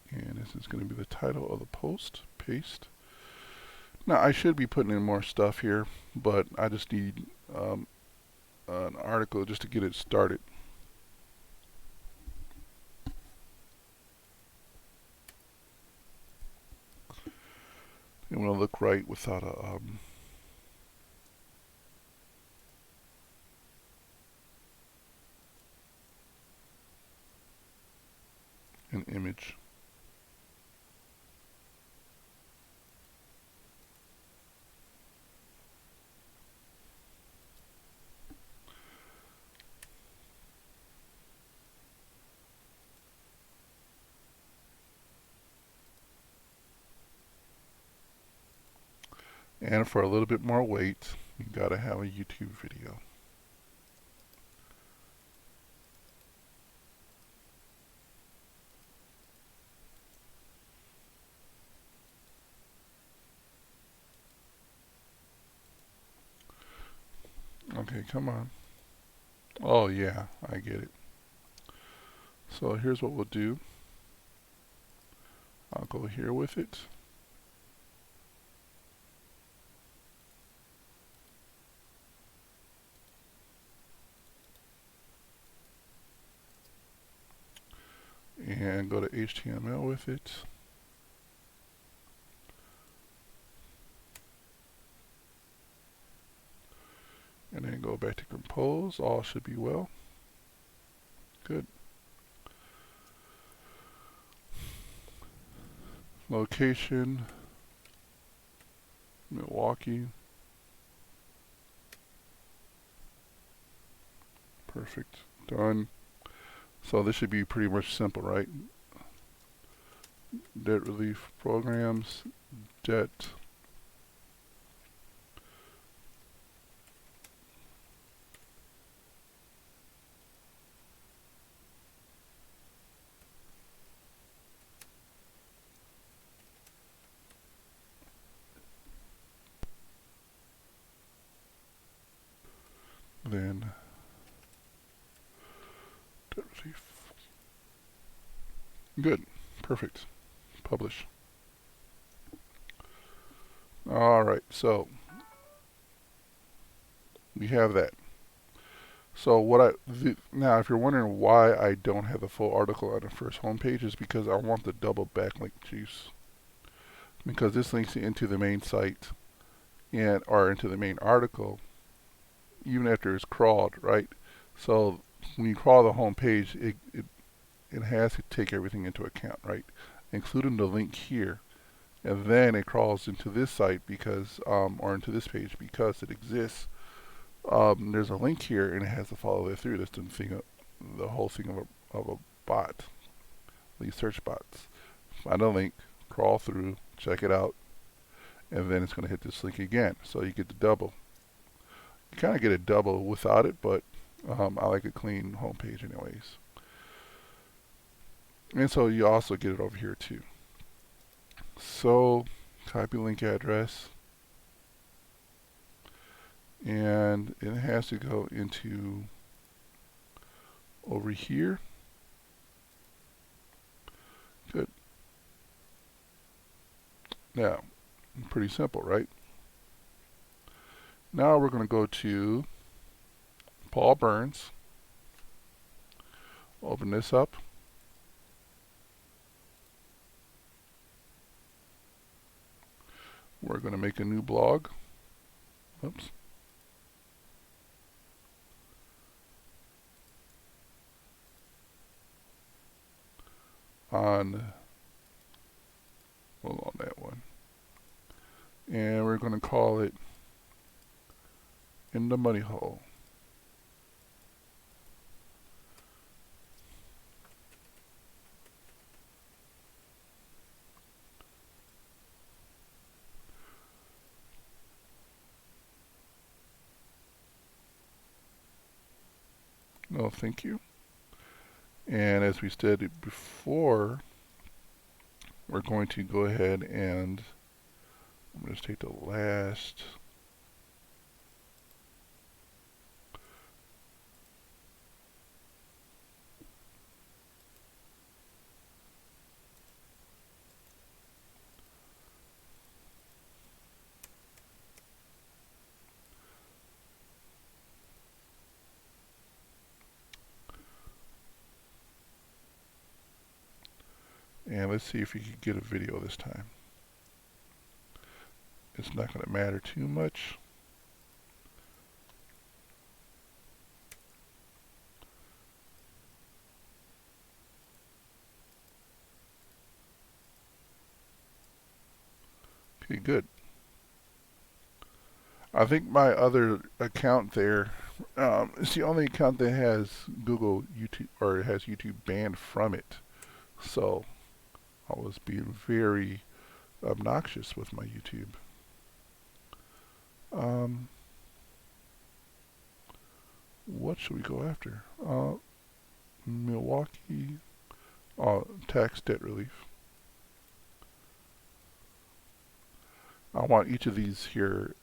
And this is going to be the title of the post. Paste. Now I should be putting in more stuff here, but I just need an article just to get it started. It want to look right without an image. And for a little bit more weight, you gotta have a YouTube video. Okay, come on. Oh yeah, I get it. So here's what we'll do. I'll go here with it. and go to HTML with it. And then go back to compose. All should be well. Good. Location, Milwaukee. Perfect. Done. So this should be pretty much simple, right? Debt relief programs, debt. Then debt relief. Good. Perfect. Publish. All right. So we have that. So what now, if you're wondering why I don't have the full article on the first homepage, is because I want the double backlink juice. Because this links into the main site and or into the main article, even after it's crawled, right? So when you crawl the home page, it has to take everything into account, right? Including the link here. And then it crawls into this site because, or into this page because it exists. There's a link here and it has to follow it through. That's the whole thing of a bot, these search bots. Find a link, crawl through, check it out, and then it's going to hit this link again. So you get the double. You kind of get a double without it, but I like a clean home page anyways. And so you also get it over here too. So copy link address, and it has to go into over here. Good. Now, pretty simple, right? Now we're going to go to Paul Burns. Open this up. We're going to make a new blog. Oops. On that one. And we're going to call it In the Money Hole. No, thank you. And as we stated before, we're going to go ahead and I'm going to take the last and let's see if we can get a video this time. It's not going to matter too much. Okay, good. I think my other account there is the only account that has Google YouTube, or has YouTube banned from it. So I was being very obnoxious with my YouTube. What should we go after? Milwaukee tax debt relief. I want each of these here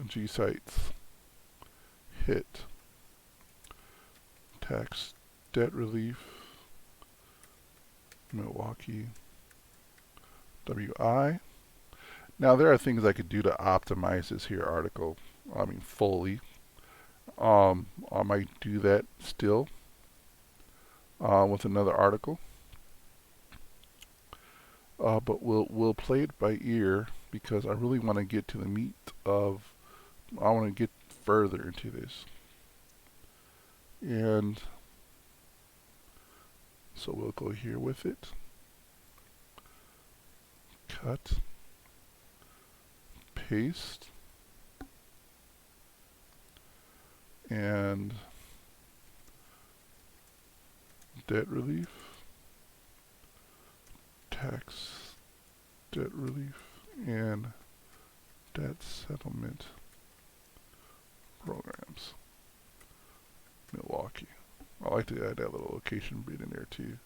G sites hit tax debt relief Milwaukee WI. Now there are things I could do to optimize this here article. I mean fully. I might do that still with another article. but we'll play it by ear because I really want to get to the meat of. I want to get further into this, and so we'll go here with it. Cut, paste, and debt relief, tax, debt relief, and debt settlement programs. Milwaukee. I like to add that little location bit in there too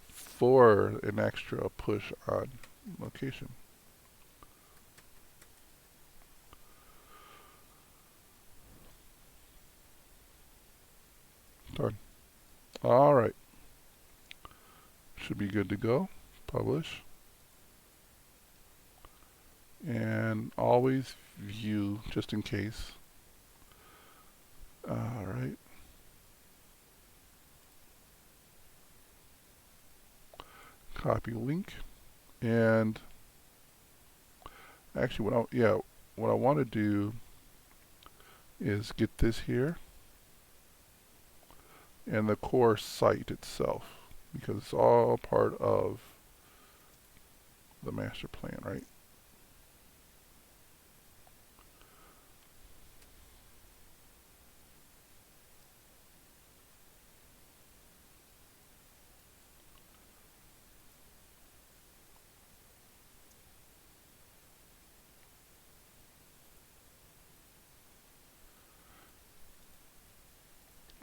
for an extra push on location. Done. All right. Should be good to go. Publish. And always view just in case. All right. Copy link. And actually what I want to do is get this here and the core site itself, because it's all part of the master plan, right?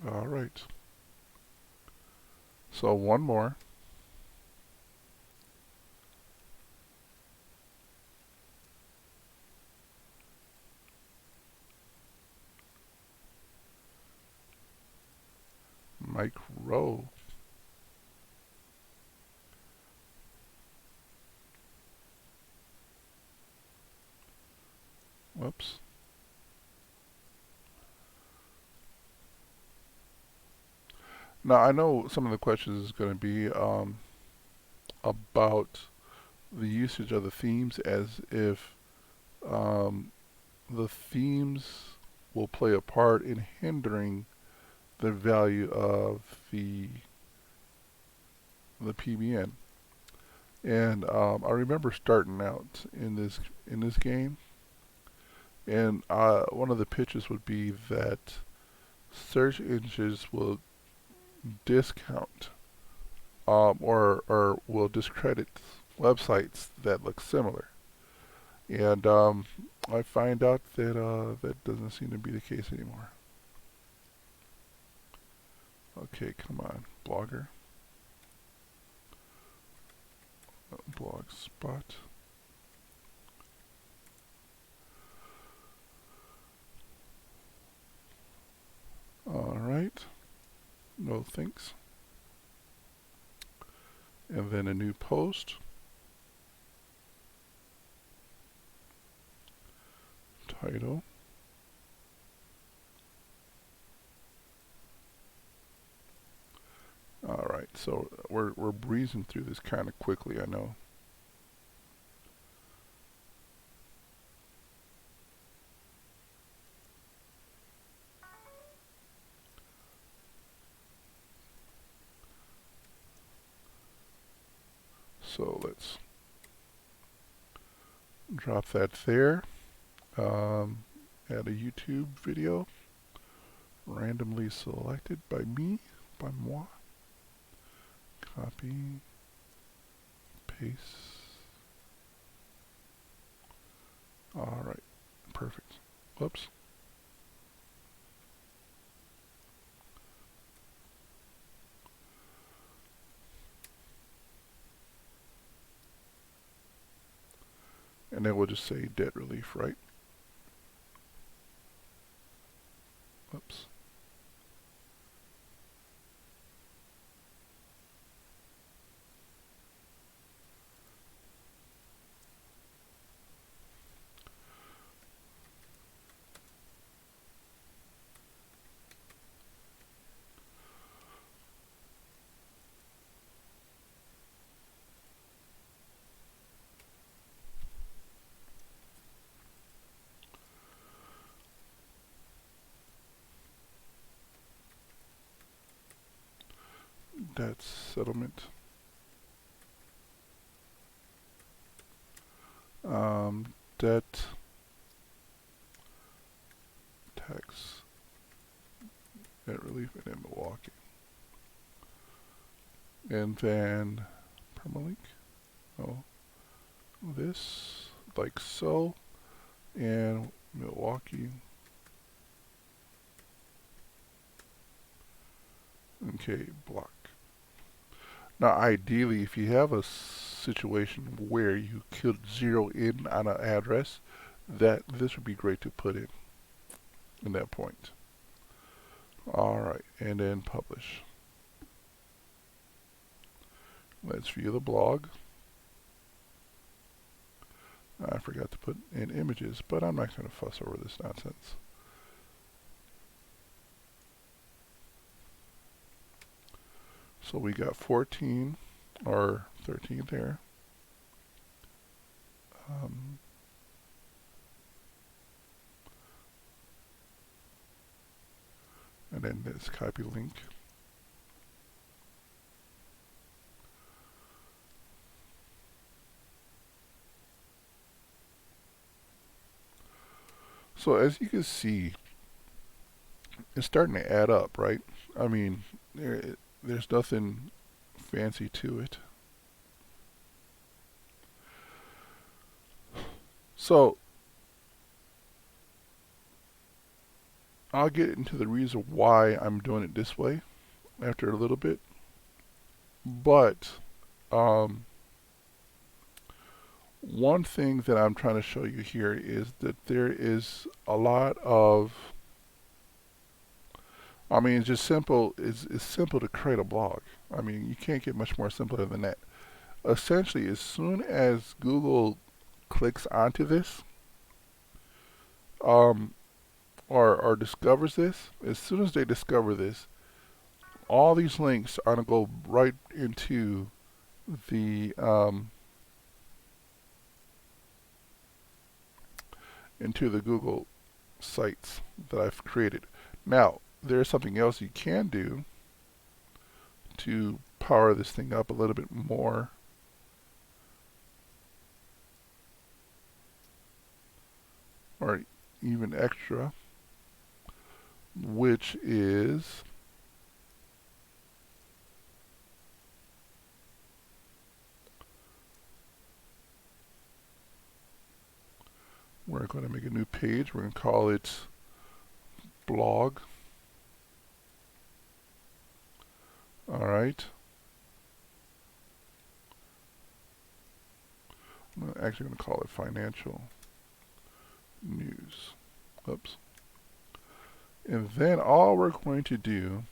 All right. So one more. Mike Rowe. Whoops. Now I know some of the questions is going to be about the usage of the themes, as if the themes will play a part in hindering the value of the PBN. And I remember starting out in this game, and one of the pitches would be that search engines will discount or will discredit websites that look similar. And I find out that that doesn't seem to be the case anymore. Okay, come on, Blogger. Blogspot. Alright. No thanks. And then a new post. Title. Alright, so we're breezing through this kind of quickly, I know. So let's drop that there. Add a YouTube video randomly selected by me, by moi. Copy, paste. Alright, perfect. Whoops. And then we'll just say debt relief, right? Oops. debt settlement. Debt tax debt relief, and then Milwaukee. And then permalink. Oh, this like so, and Milwaukee. Okay, block. Now, ideally, if you have a situation where you could zero in on an address, that this would be great to put in that point. All right, and then publish. Let's view the blog. I forgot to put in images, but I'm not going to fuss over this nonsense. So we got 14 or 13 there. And then this copy link. So as you can see, it's starting to add up, right? I mean, there's nothing fancy to it. So I'll get into the reason why I'm doing it this way after a little bit. But one thing that I'm trying to show you here is that there is a lot of, I mean, it's just simple. It's simple to create a blog. I mean, you can't get much more simpler than that. Essentially, as soon as Google clicks onto this, or discovers this, as soon as they discover this, all these links are going to go right into the Google sites that I've created. Now, there's something else you can do to power this thing up a little bit more. Or even extra, which is we're going to make a new page. We're going to call it blog. All right. I'm actually going to call it financial news. Oops. And then all we're going to do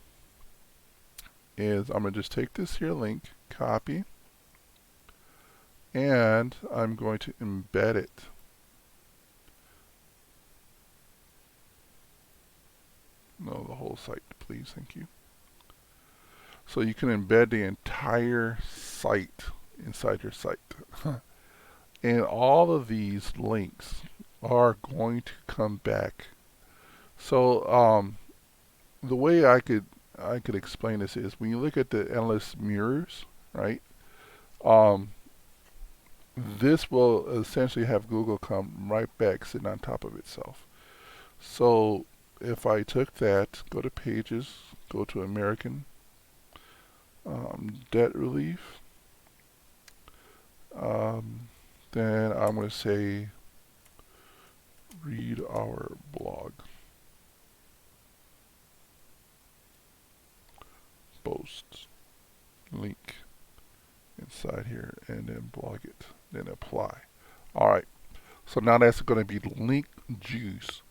is I'm going to just take this here link, copy, and I'm going to embed it. No, the whole site, please. Thank you. So you can embed the entire site inside your site. And all of these links are going to come back. So the way I could explain this is when you look at the endless mirrors, right? This will essentially have Google come right back sitting on top of itself. So if I took that, go to pages, go to American debt relief, then I'm going to say read our blog. Post link inside here, and then blog it, then apply. All right, so now that's going to be link juice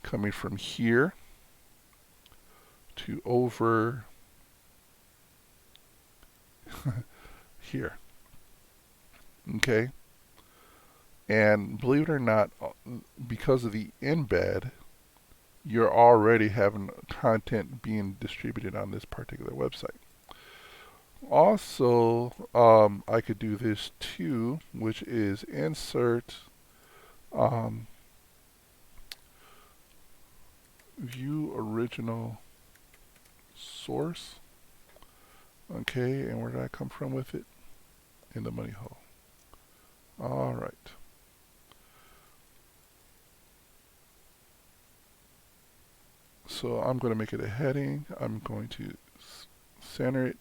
coming from here to over here. Okay, and believe it or not, because of the embed, you're already having content being distributed on this particular website. Also, I could do this too, which is insert view original source, Okay, and where did I come from with it? In the money hole. All right. So I'm going to make it a heading. I'm going to center it,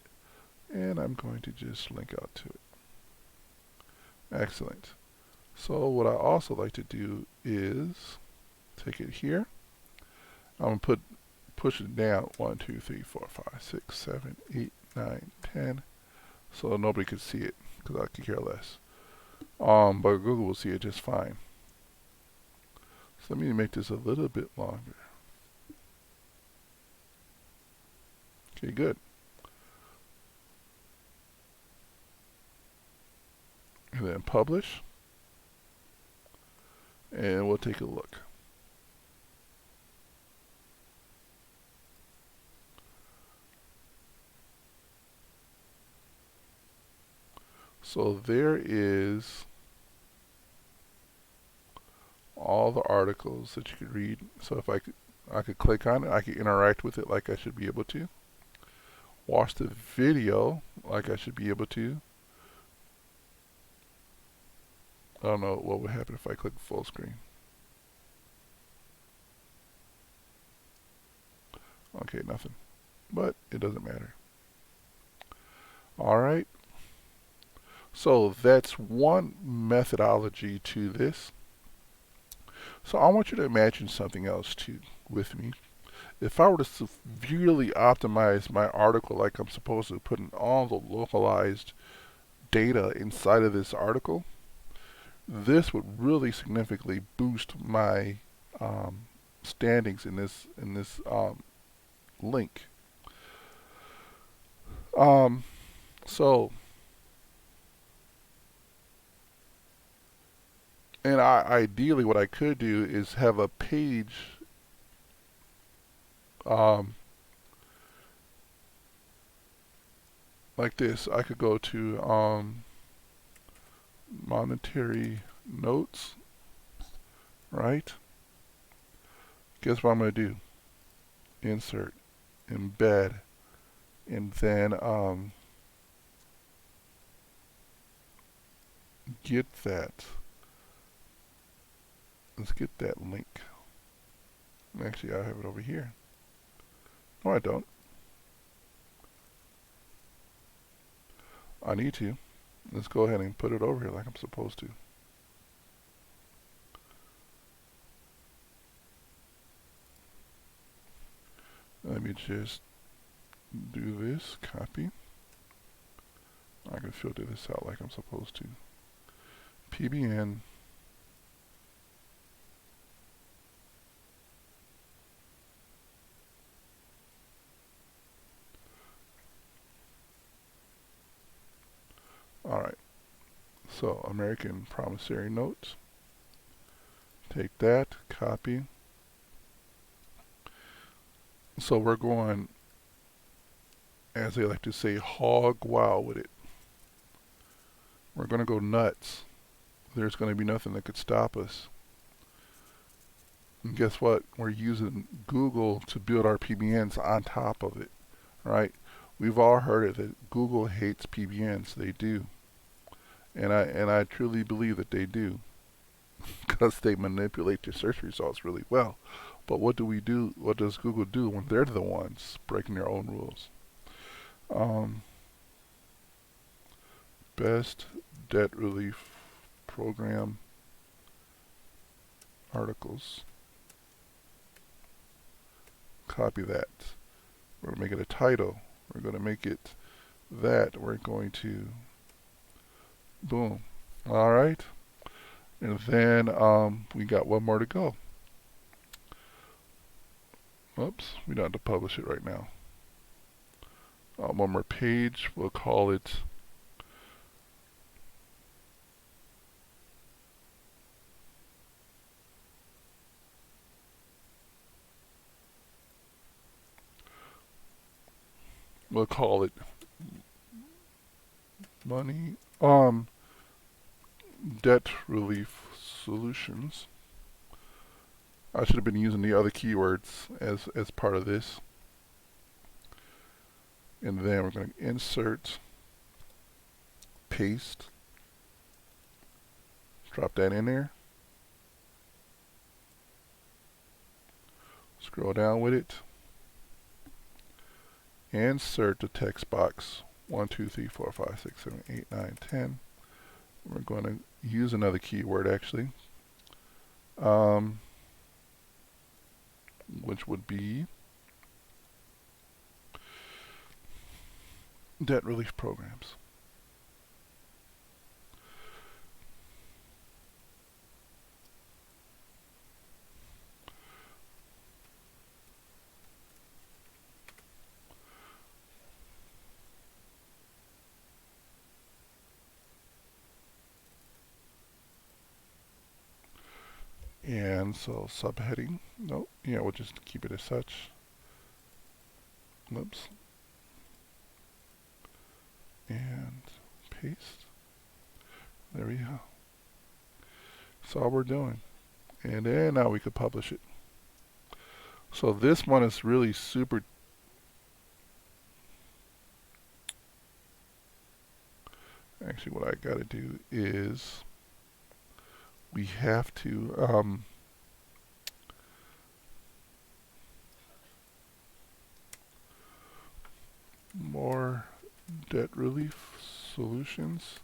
and I'm going to just link out to it. Excellent. So what I also like to do is take it here. I'm going to push it down 1, 2, 3, 4, 5, 6, 7, 8, 9, 10, so nobody could see it because I could care less. But Google will see it just fine. So let me make this a little bit longer. Okay, good. And then publish, and we'll take a look. So there is all the articles that you could read. So if I could click on it, I could interact with it like I should be able to. Watch the video like I should be able to. I don't know what would happen if I click full screen. Okay, nothing. But it doesn't matter. Alright. So that's one methodology to this. So I want you to imagine something else too with me. If I were to severely optimize my article like I'm supposed to, put in all the localized data inside of this article, this would really significantly boost my standings in this link. So, and ideally, what I could do is have a page like this. I could go to monetary notes, right? Guess what I'm going to do? Insert, embed, and then get that. Let's get that link. Actually, I have it over here. No, I don't. I need to. Let's go ahead and put it over here like I'm supposed to. Let me just do this, copy. I can filter this out like I'm supposed to. PBN. Alright, so American promissory notes. Take that, copy. So we're going, as they like to say, hog wild with it. We're going to go nuts. There's going to be nothing that could stop us. And guess what? We're using Google to build our PBNs on top of it, right? We've all heard it that Google hates PBNs. They do. And I truly believe that they do, because they manipulate their search results really well. But what do we do? What does Google do when they're the ones breaking their own rules? Best debt relief program articles. Copy that. We're going to make it a title. We're going to make it that. We're going to, boom. All right. And then we got one more to go. Oops, we don't have to publish it right now. One more page. We'll call it money debt relief solutions. I should have been using the other keywords as part of this. And then we're going to insert, paste, drop that in there. Scroll down with it. Insert the text box 1, 2, 3, 4, 5, 6, 7, 8, 9, 10. We're going to use another keyword actually, which would be debt relief programs. And so subheading, no, yeah, we'll just keep it as such. Oops. And paste. There we go. That's all we're doing. And then now we could publish it. So this one is really super. Actually, what I got to do is we have to more debt relief solutions.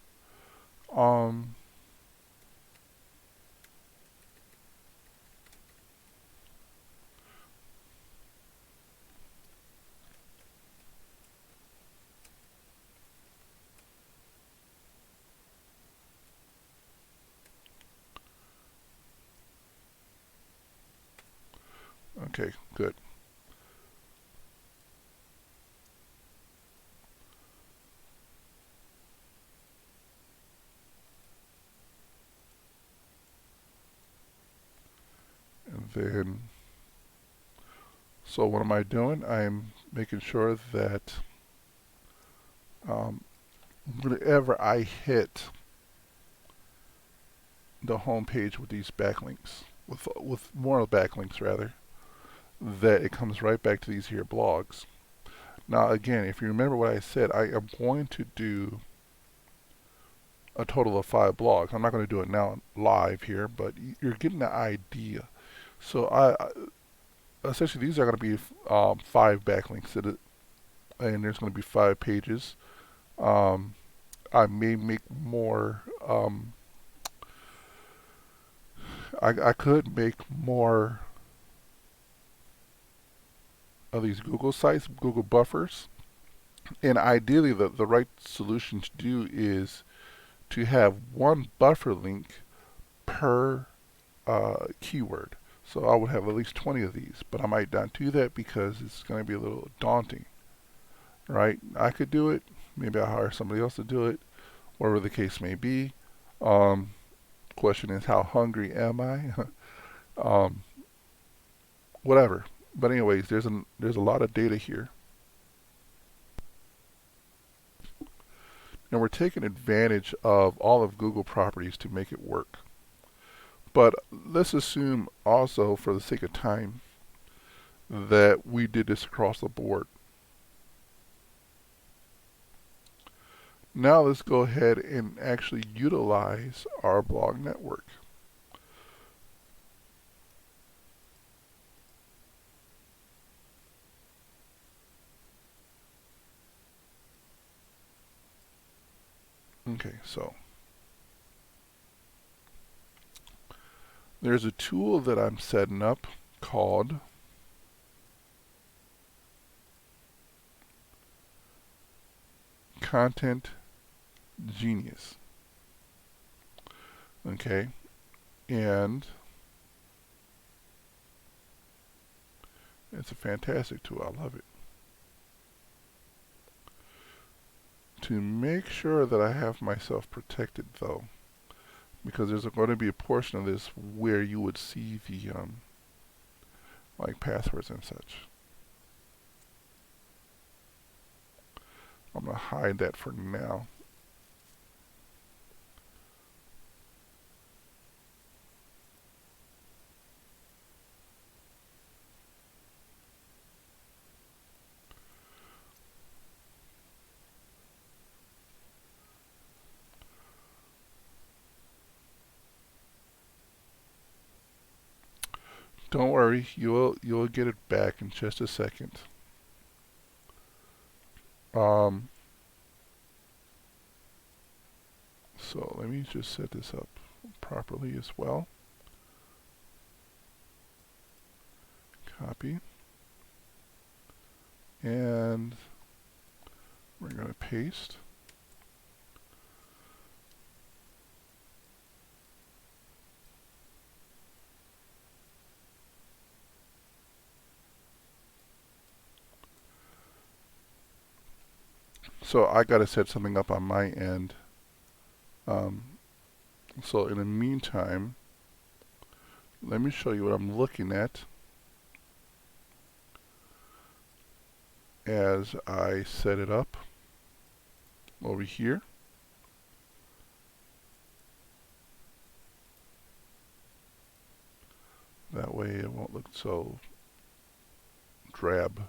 Okay, good. And then, so what am I doing? I'm making sure that whenever I hit the home page with these backlinks, with more backlinks rather, that it comes right back to these here blogs. Now again, if you remember what I said, I am going to do a total of 5 blogs. I'm not going to do it now live here, but you're getting the idea. So essentially these are going to be 5 backlinks, and there's going to be 5 pages. I may make more. I could make more of these Google sites, Google buffers, and ideally the right solution to do is to have one buffer link per keyword. So I would have at least 20 of these, but I might not do that because it's going to be a little daunting, right? I could do it. Maybe I'll hire somebody else to do it, whatever the case may be. Question is, how hungry am I? Whatever. But anyways, there's a lot of data here, and we're taking advantage of all of Google properties to make it work. But let's assume also, for the sake of time, that we did this across the board. Now let's go ahead and actually utilize our blog network. Okay, so there's a tool that I'm setting up called Content Genius. Okay, and it's a fantastic tool. I love it. To make sure that I have myself protected, though, because there's going to be a portion of this where you would see the like passwords and such. I'm going to hide that for now. Don't worry, you'll get it back in just a second. So let me just set this up properly as well. Copy. And we're going to paste. So I got to set something up on my end. So in the meantime, let me show you what I'm looking at as I set it up over here. That way it won't look so drab.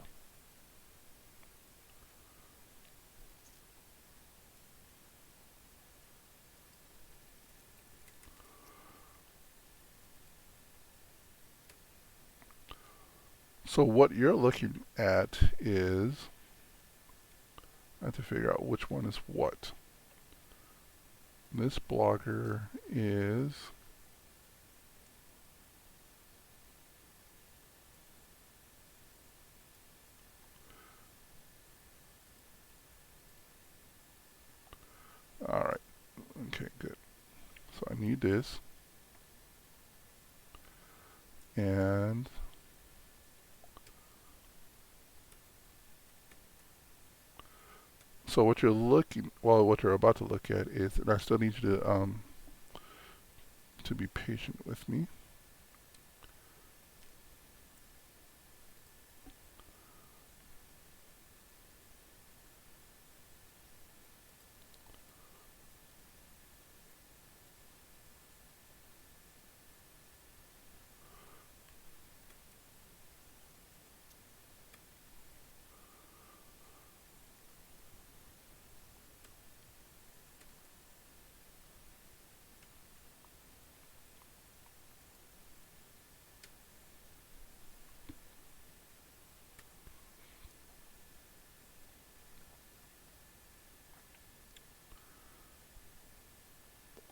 So what you're looking at is, I have to figure out which one is what. This blogger is alright. Okay, good. So I need this. And so what you're what you're about to look at is, and I still need you to be patient with me.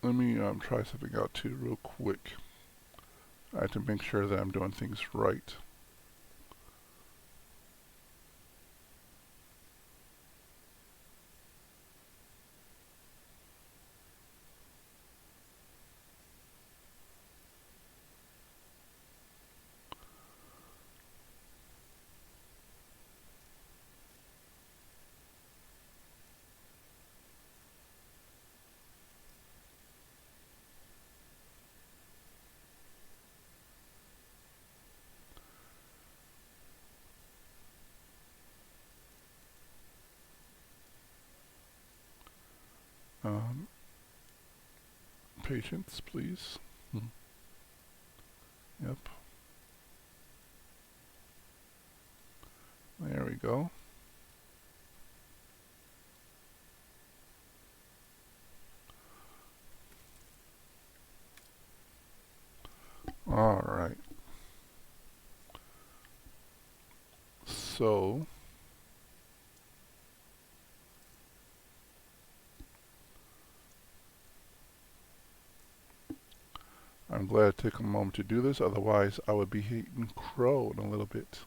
Let me try something out too real quick. I have to make sure that I'm doing things right. Patience, please. Yep. There we go. All right. So I'm glad it took a moment to do this, otherwise I would be eating crow in a little bit.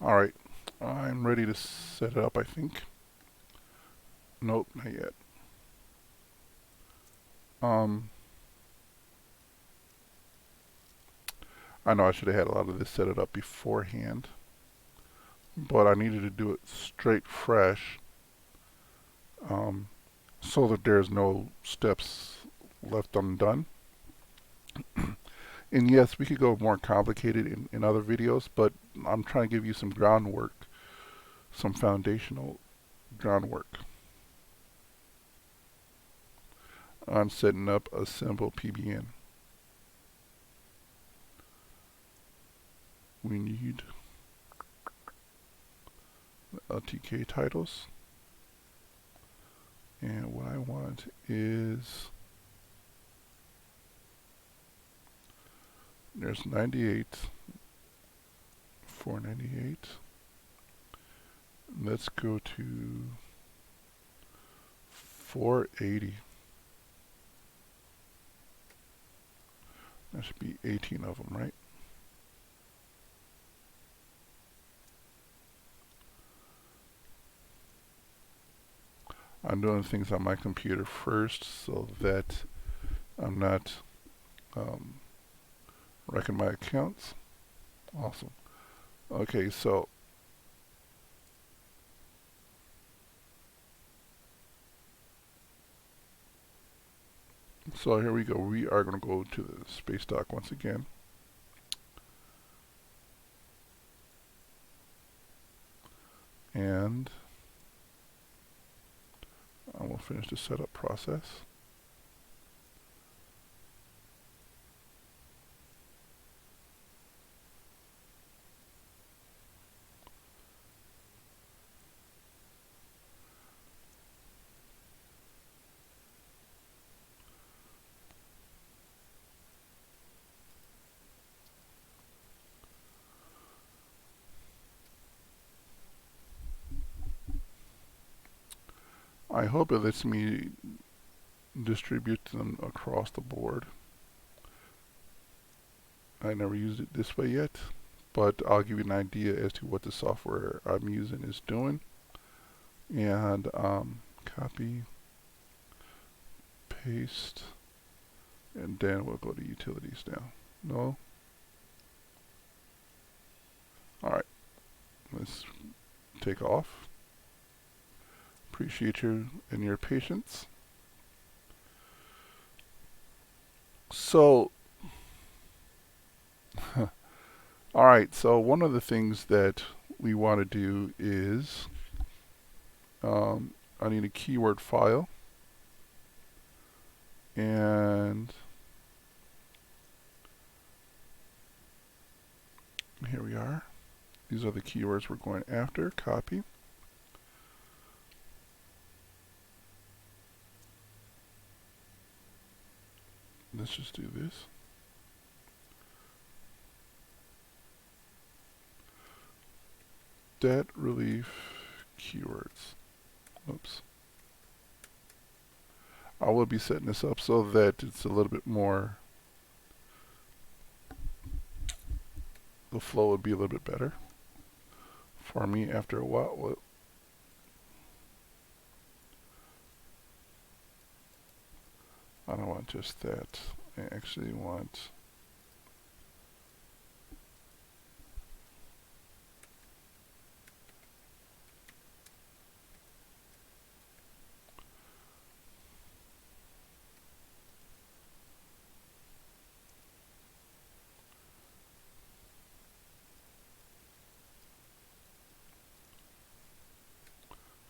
Alright, I'm ready to set it up, I think. Nope, not yet. I know I should have had a lot of this set it up beforehand, but I needed to do it straight fresh, so that there's no steps left undone. And yes, we could go more complicated in other videos, but I'm trying to give you some groundwork, some foundational groundwork on setting up a simple PBN. We need LTK titles, and what I want is there's 98, 498. Let's go to 480. There should be 18 of them, right? I'm doing things on my computer first so that I'm not wrecking my accounts. Awesome. Okay, so here we go. We are going to go to the space dock once again. And I will finish the setup process. I hope it lets me distribute them across the board. I never used it this way yet, but I'll give you an idea as to what the software I'm using is doing. And copy, paste, and then we'll go to utilities now. No? Alright, let's take off. Appreciate you and your patience. So, alright, so one of the things that we want to do is I need a keyword file, and here we are. These are the keywords we're going after. Copy. Let's just do this. Debt relief keywords. Oops. I will be setting this up so that it's a little bit more, the flow would be a little bit better for me after a while. I don't want just that. I actually want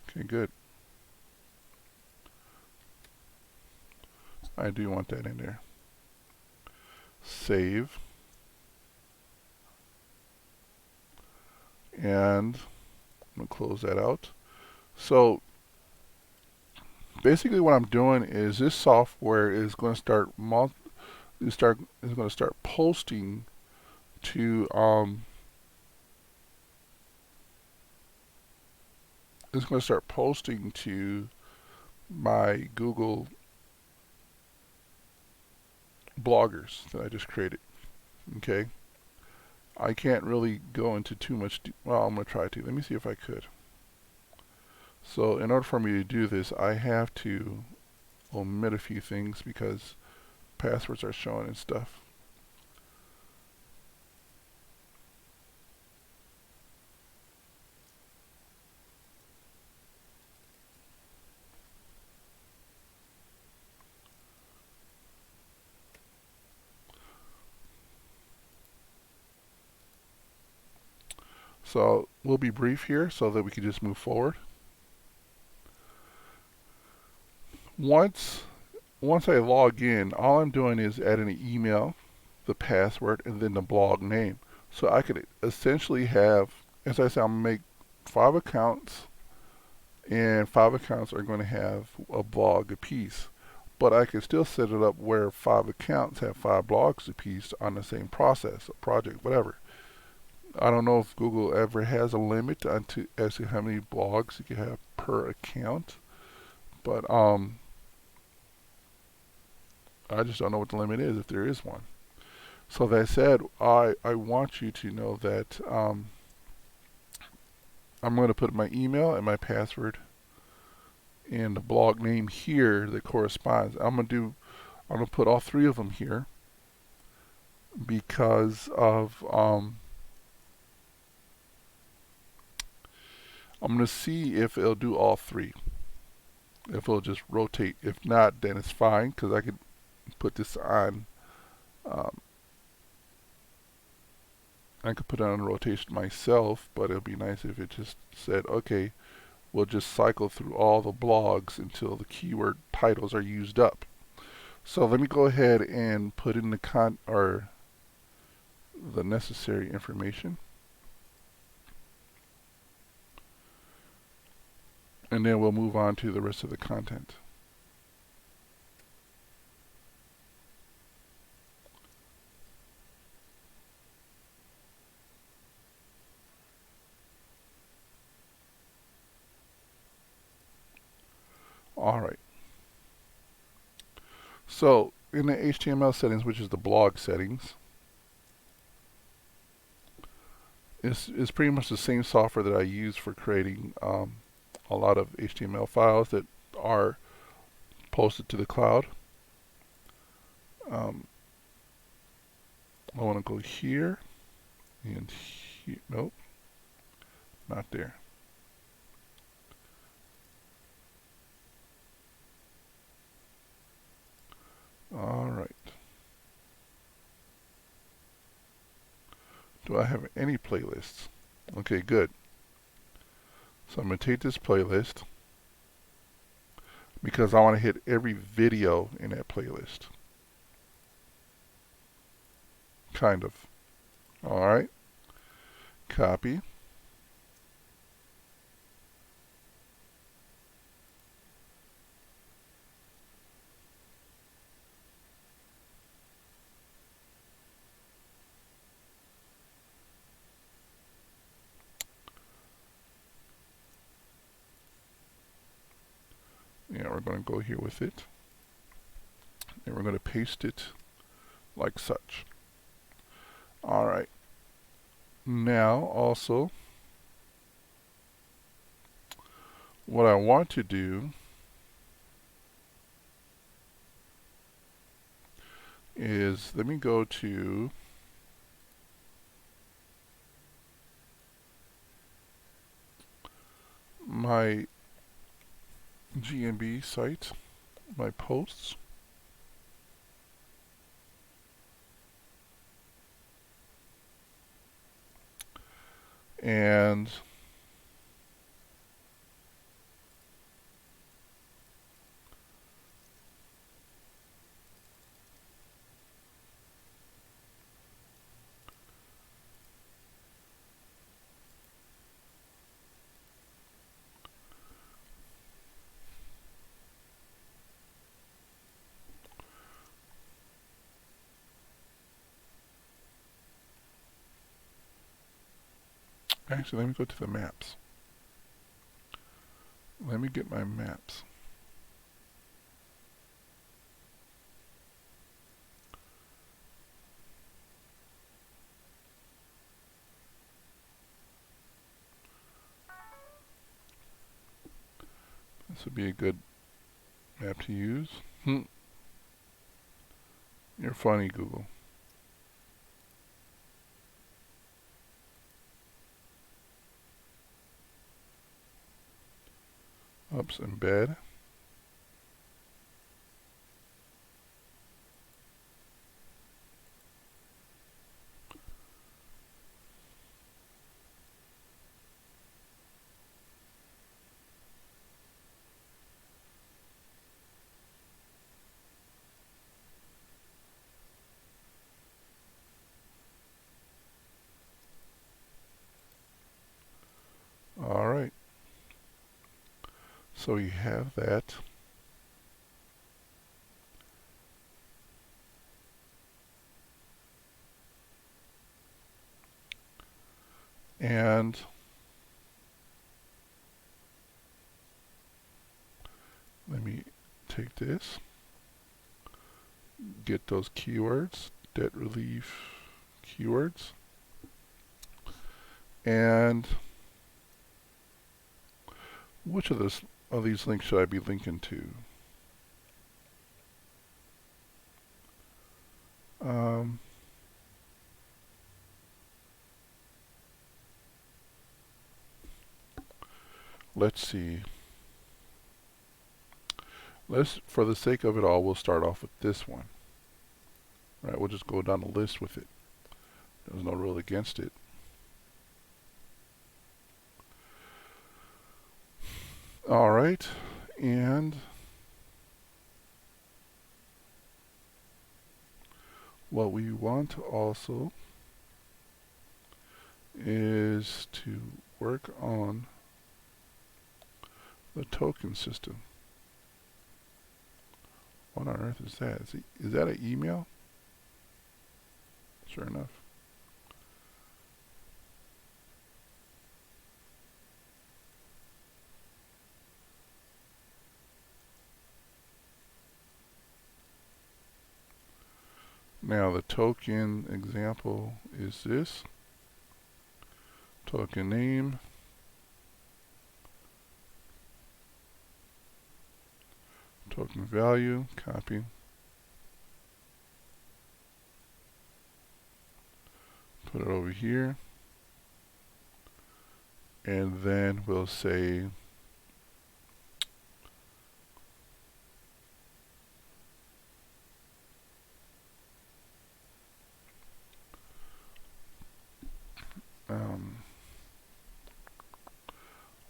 okay, good. I do want that in there. Save. And I'm going to close that out. So basically what I'm doing is this software is going to start posting to it's going to start posting to my Google bloggers that I just created. Okay, I can't really go into too much, well, I'm going to try to. Let me see if I could. So in order for me to do this, I have to omit a few things because passwords are showing and stuff. So we'll be brief here so that we can just move forward. Once I log in, all I'm doing is adding an email, the password, and then the blog name. So I could essentially have, as I said, I'm going to make 5 accounts, and 5 accounts are going to have a blog apiece. But I can still set it up where 5 accounts have 5 blogs apiece on the same process, a project, whatever. I don't know if Google ever has a limit as to how many blogs you can have per account, but I just don't know what the limit is if there is one. So that said, I want you to know that I'm going to put my email and my password and the blog name here that corresponds. I'm going to put all 3 of them here because of I'm going to see if it'll do all 3. If it'll just rotate. If not, then it's fine because I could put this on. I could put it on rotation myself, but it'd be nice if it just said, okay, we'll just cycle through all the blogs until the keyword titles are used up. So let me go ahead and put in the necessary information. And then we'll move on to the rest of the content. Alright. So in the HTML settings, which is the blog settings, it's pretty much the same software that I use for creating a lot of HTML files that are posted to the cloud. I want to go here and here. Nope, not there. All right. Do I have any playlists? Okay, good. So I'm going to take this playlist because I want to hit every video in that playlist. Kind of. All right. Copy. Yeah, we're going to go here with it. And we're going to paste it like such. All right. Now, also, what I want to do is, let me go to my GMB site, my posts. And actually, let me go to the maps. Let me get my maps. This would be a good map to use. You're funny, Google. Oops, embed. All right. So you have that. And let me take this, get those keywords, debt relief keywords, and which of these links should I be linking to? Let's see. For the sake of it all, we'll start off with this one. Right, we'll just go down the list with it. There's no rule against it. All right, and what we want also is to work on the token system. What on earth is that? Is that an email? Sure enough. Now the token example is this. Token name. Token value, copy. Put it over here. And then we'll say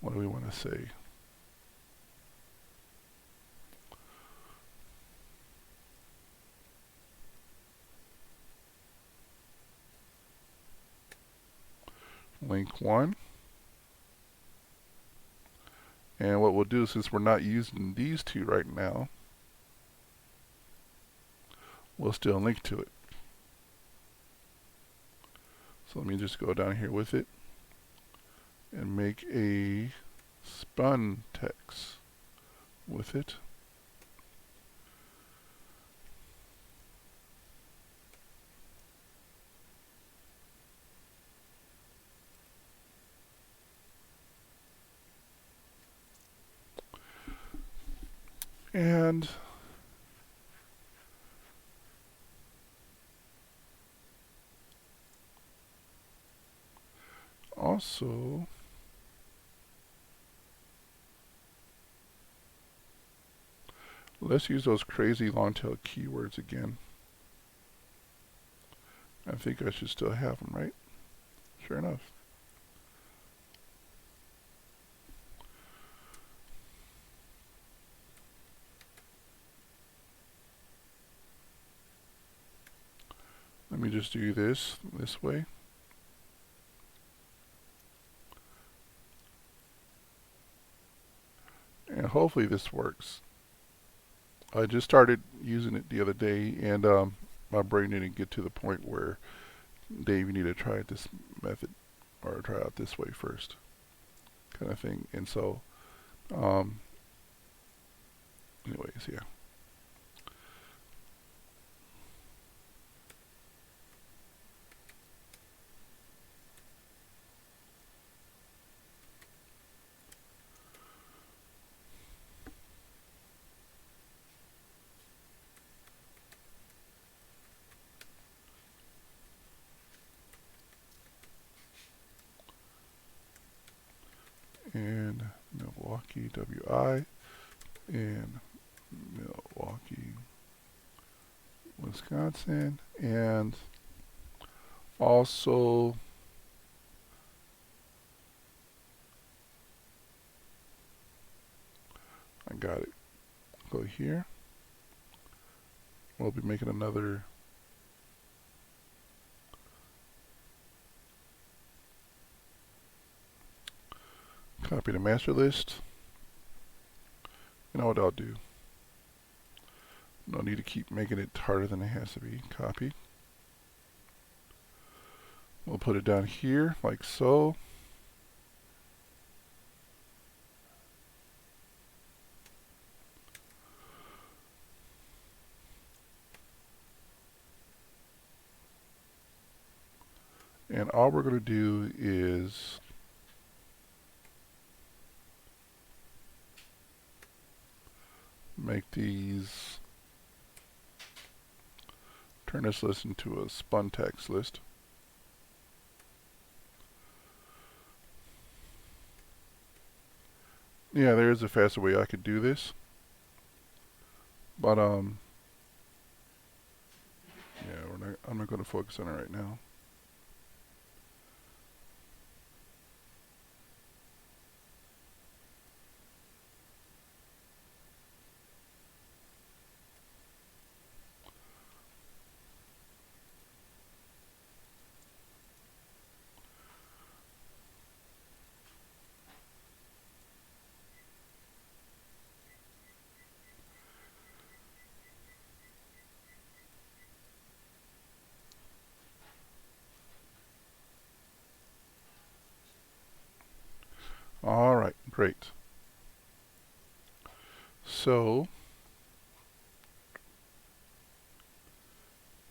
what do we want to say? Link 1. And what we'll do, since we're not using these two right now, we'll still link to it. So let me just go down here with it and make a spun text with it. And also, let's use those crazy long tail keywords again. I think I should still have them, right? Sure enough. Let me just do this way. And hopefully this works. I just started using it the other day, and my brain didn't get to the point where, Dave, you need to try this method or try out this way first, kind of thing. And so, anyways, yeah. Milwaukee, WI, in Milwaukee, Wisconsin, and also I got it. Go here. We'll be making another copy the master list. You know what I'll do? No need to keep making it harder than it has to be. Copy. We'll put it down here like so. And all we're going to do is make these, turn this list into a spun text list. Yeah, there is a faster way I could do this. But yeah, I'm not going to focus on it right now. All right, great. So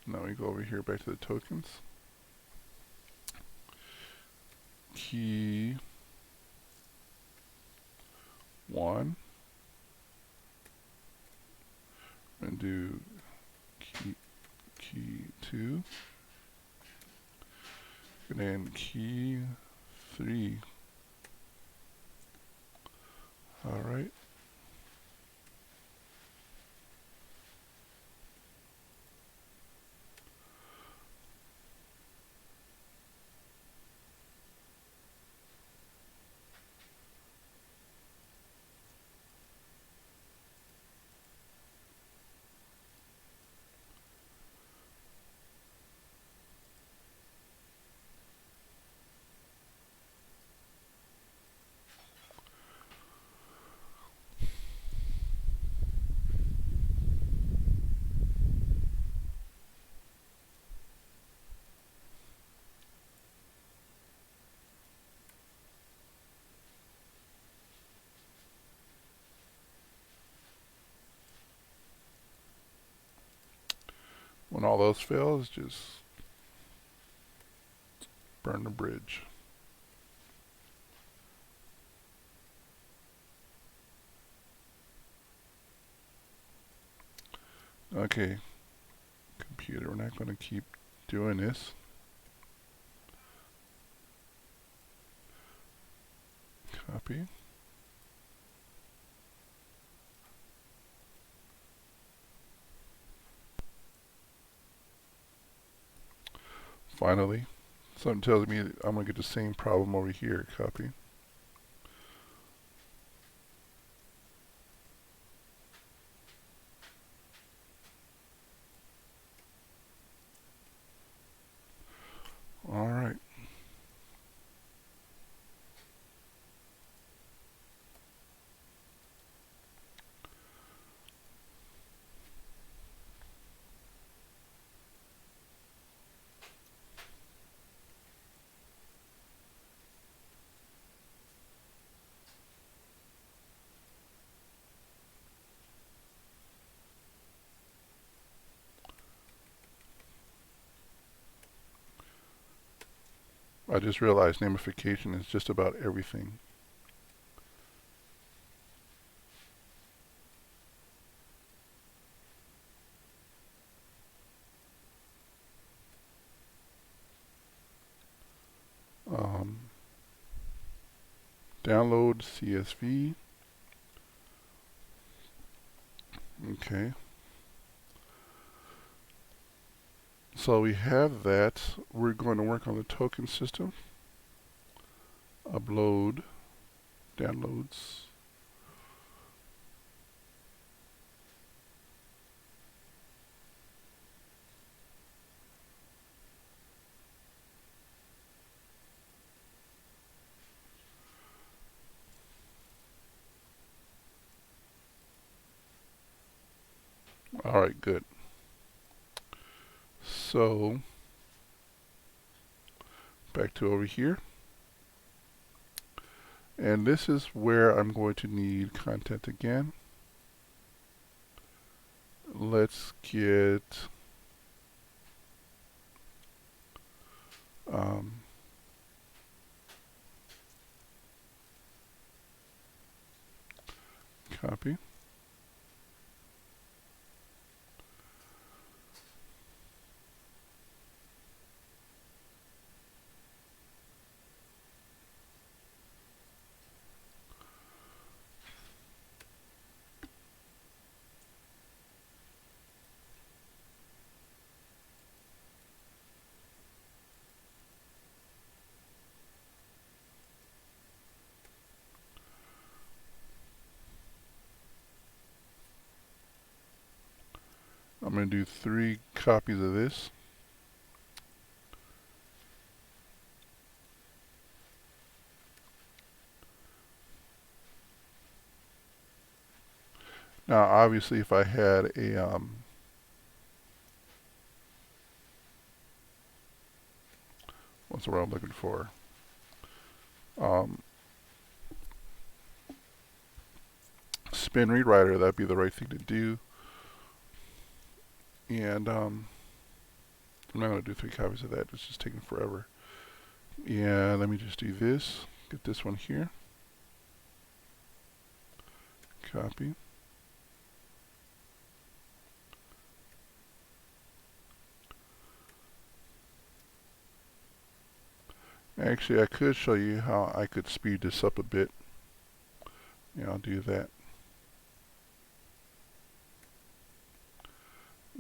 now we go over here back to the tokens. Key 1 and do key 2 and then key 3. All right. When all those fails, just burn the bridge. Okay, computer, we're not going to keep doing this. Copy. Finally, something tells me that I'm going to get the same problem over here. Copy. All right. I just realized namification is just about everything. Download CSV. Okay. So we have that. We're going to work on the token system. Upload, downloads. All right, good. So back to over here. And this is where I'm going to need content again. Let's get copy. I'm going to do 3 copies of this. Now, obviously, if I had a what's the word I'm looking for? Spin read writer, that'd be the right thing to do. And I'm not going to do 3 copies of that. It's just taking forever. Yeah, let me just do this. Get this one here. Copy. Actually, I could show you how I could speed this up a bit. Yeah, I'll do that.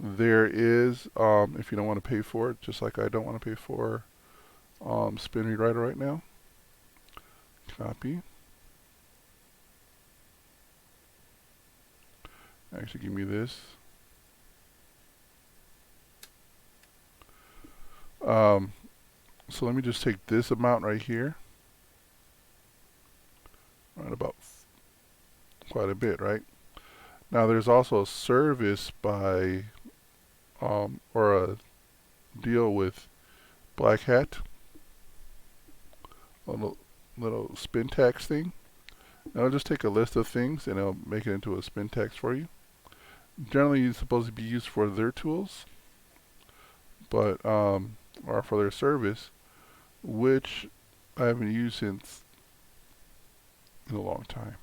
There is, if you don't want to pay for it, just like I don't want to pay for Spin Read Writer right now. Copy. Actually, give me this. So let me just take this amount right here. Right, about quite a bit, right? Now there's also a service by, or a deal with Black Hat, a little spin tax thing. And I'll just take a list of things and it'll make it into a spin tax for you. Generally, it's supposed to be used for their tools, but or for their service, which I haven't used since in a long time.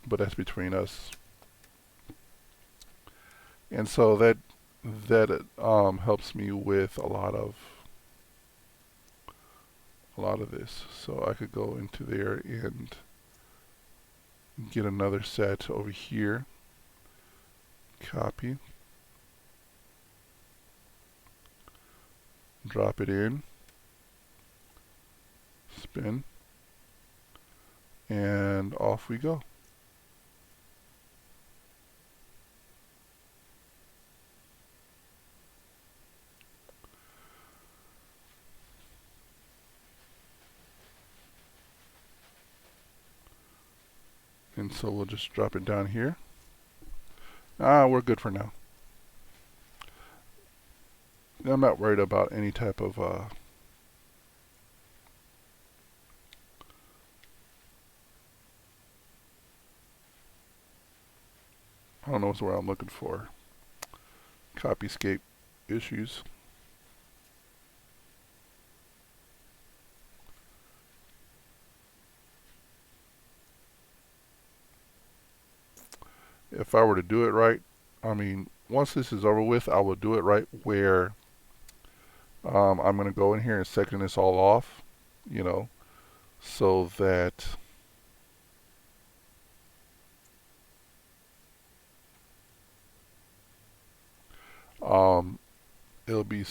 But that's between us. And so that helps me with a lot of this. So I could go into there and get another set over here. Copy. Drop it in. Spin. And off we go. And so we'll just drop it down here. We're good for now. I'm not worried about any type of I don't know what's where I'm looking for. Copyscape issues. If I were to do it right, I mean, once this is over with, I will do it right where I'm going to go in here and second this all off, you know, so that Um, it'll be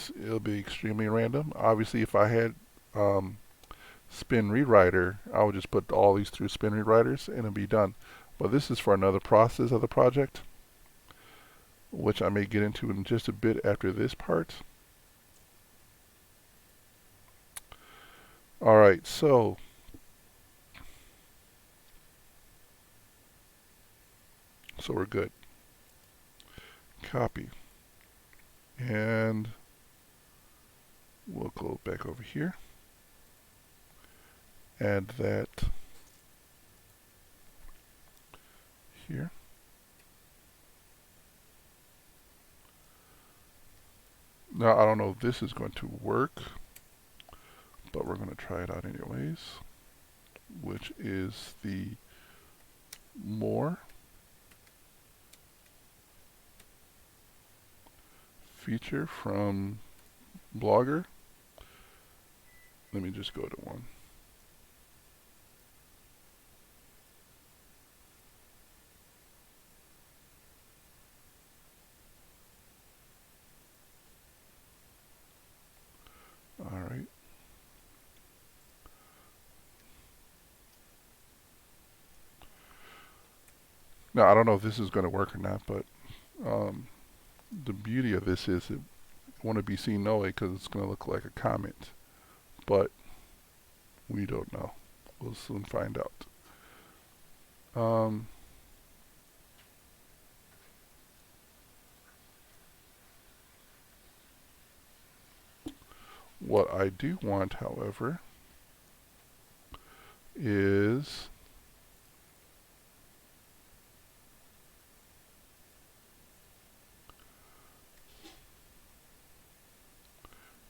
extremely random. Obviously, if I had Spin Rewriter, I would just put all these through Spin Rewriters and it'll be done. But this is for another process of the project, which I may get into in just a bit after this part. Alright, so we're good. Copy. And we'll go back over here. Add that here. Now, I don't know if this is going to work, but we're going to try it out anyways, which is the more feature from Blogger. Let me just go to one. All right. Now, I don't know if this is going to work or not, but the beauty of this is it won't be seen no way because it's going to look like a comment. But we don't know. We'll soon find out. What I do want, however, is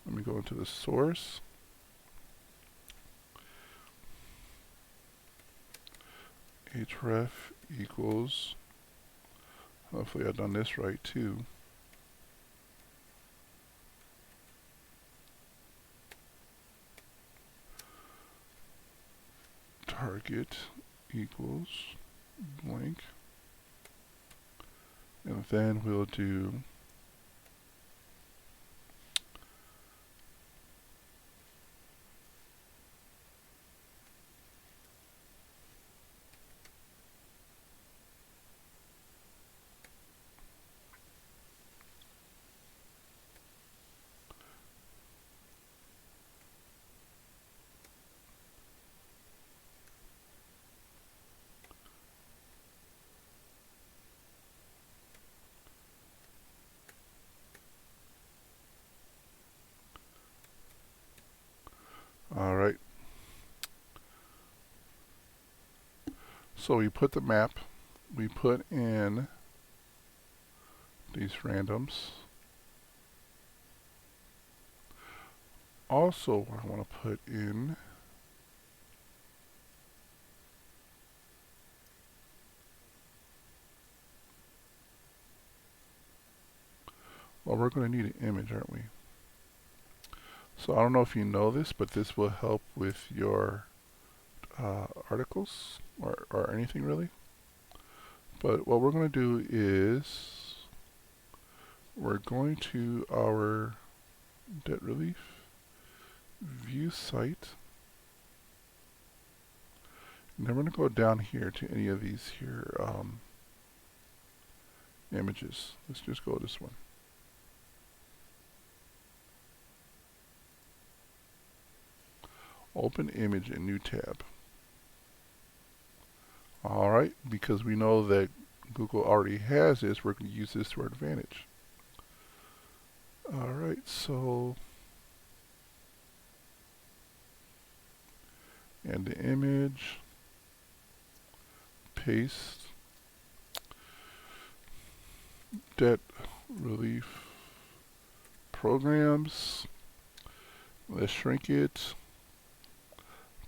let me go into the source. href equals, hopefully I've done this right too. Target equals blank. And then we'll do all right. So we put the map, we put in these randoms. Also, I want to put in well, we're going to need an image, aren't we? So I don't know if you know this, but this will help with your articles or anything really. But what we're going to do is we're going to our debt relief view site, and then we're going to go down here to any of these here images. Let's just go this one. Open image in new tab. Alright, because we know that Google already has this, we're going to use this to our advantage. Alright, so and the image, paste, debt relief programs. Let's shrink it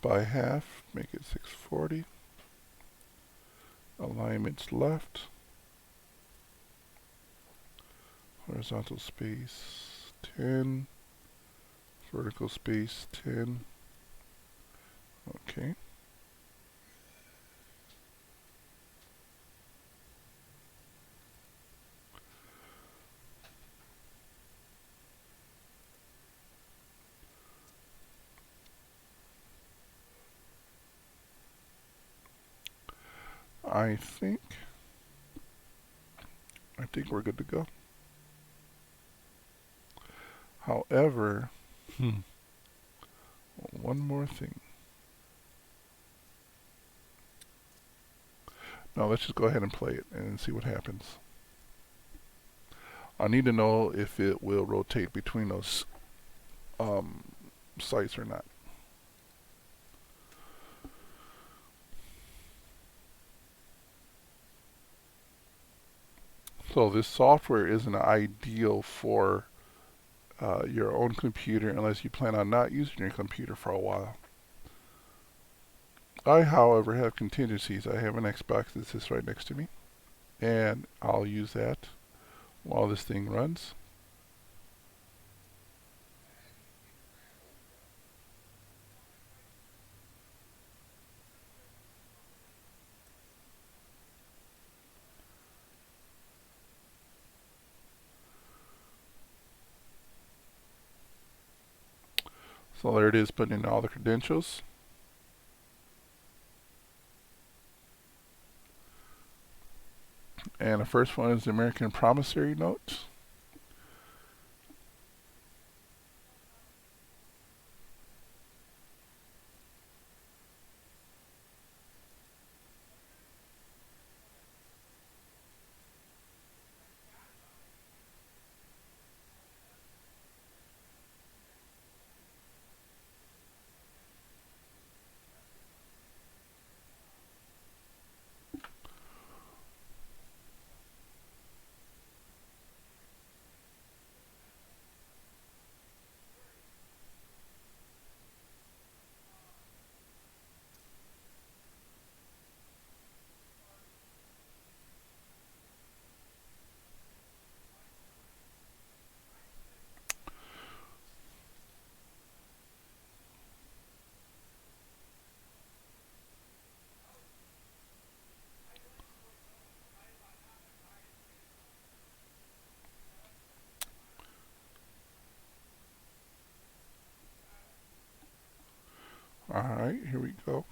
by half, make it 640. Alignments left. Horizontal space 10. Vertical space 10. Okay. I think we're good to go. However, one more thing. No, let's just go ahead and play it and see what happens. I need to know if it will rotate between those sites or not. So this software isn't ideal for your own computer unless you plan on not using your computer for a while. I, however, have contingencies. I have an Xbox that sits right next to me, and I'll use that while this thing runs. So there it is, putting in all the credentials. And the first one is the American promissory note. Alright, here we go.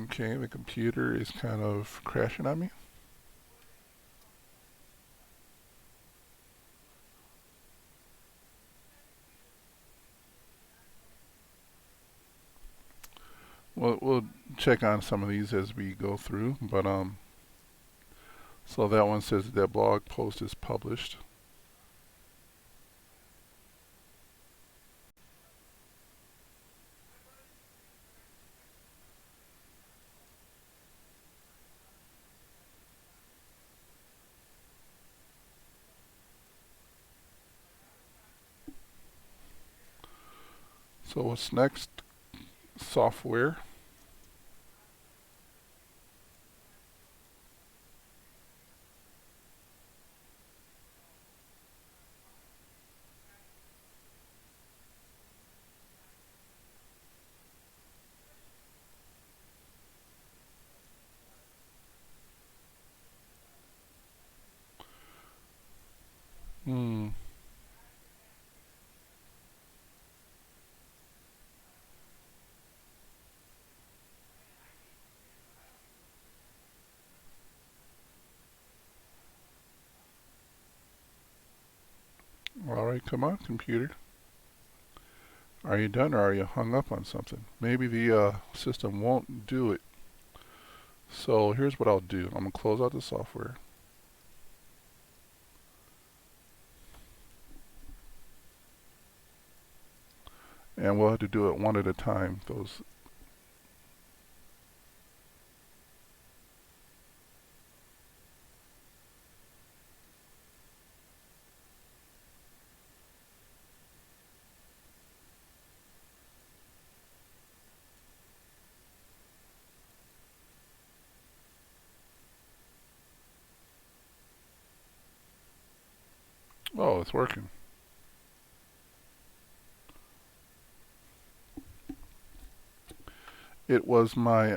Okay, the computer is kind of crashing on me. We'll check on some of these as we go through, but so that one says that blog post is published. So what's next? Software. Hmm. Alright, come on, computer. Are you done or are you hung up on something? Maybe the system won't do it. So here's what I'll do. I'm going to close out the software. And we'll have to do it one at a time. Those. Oh, it's working. It was my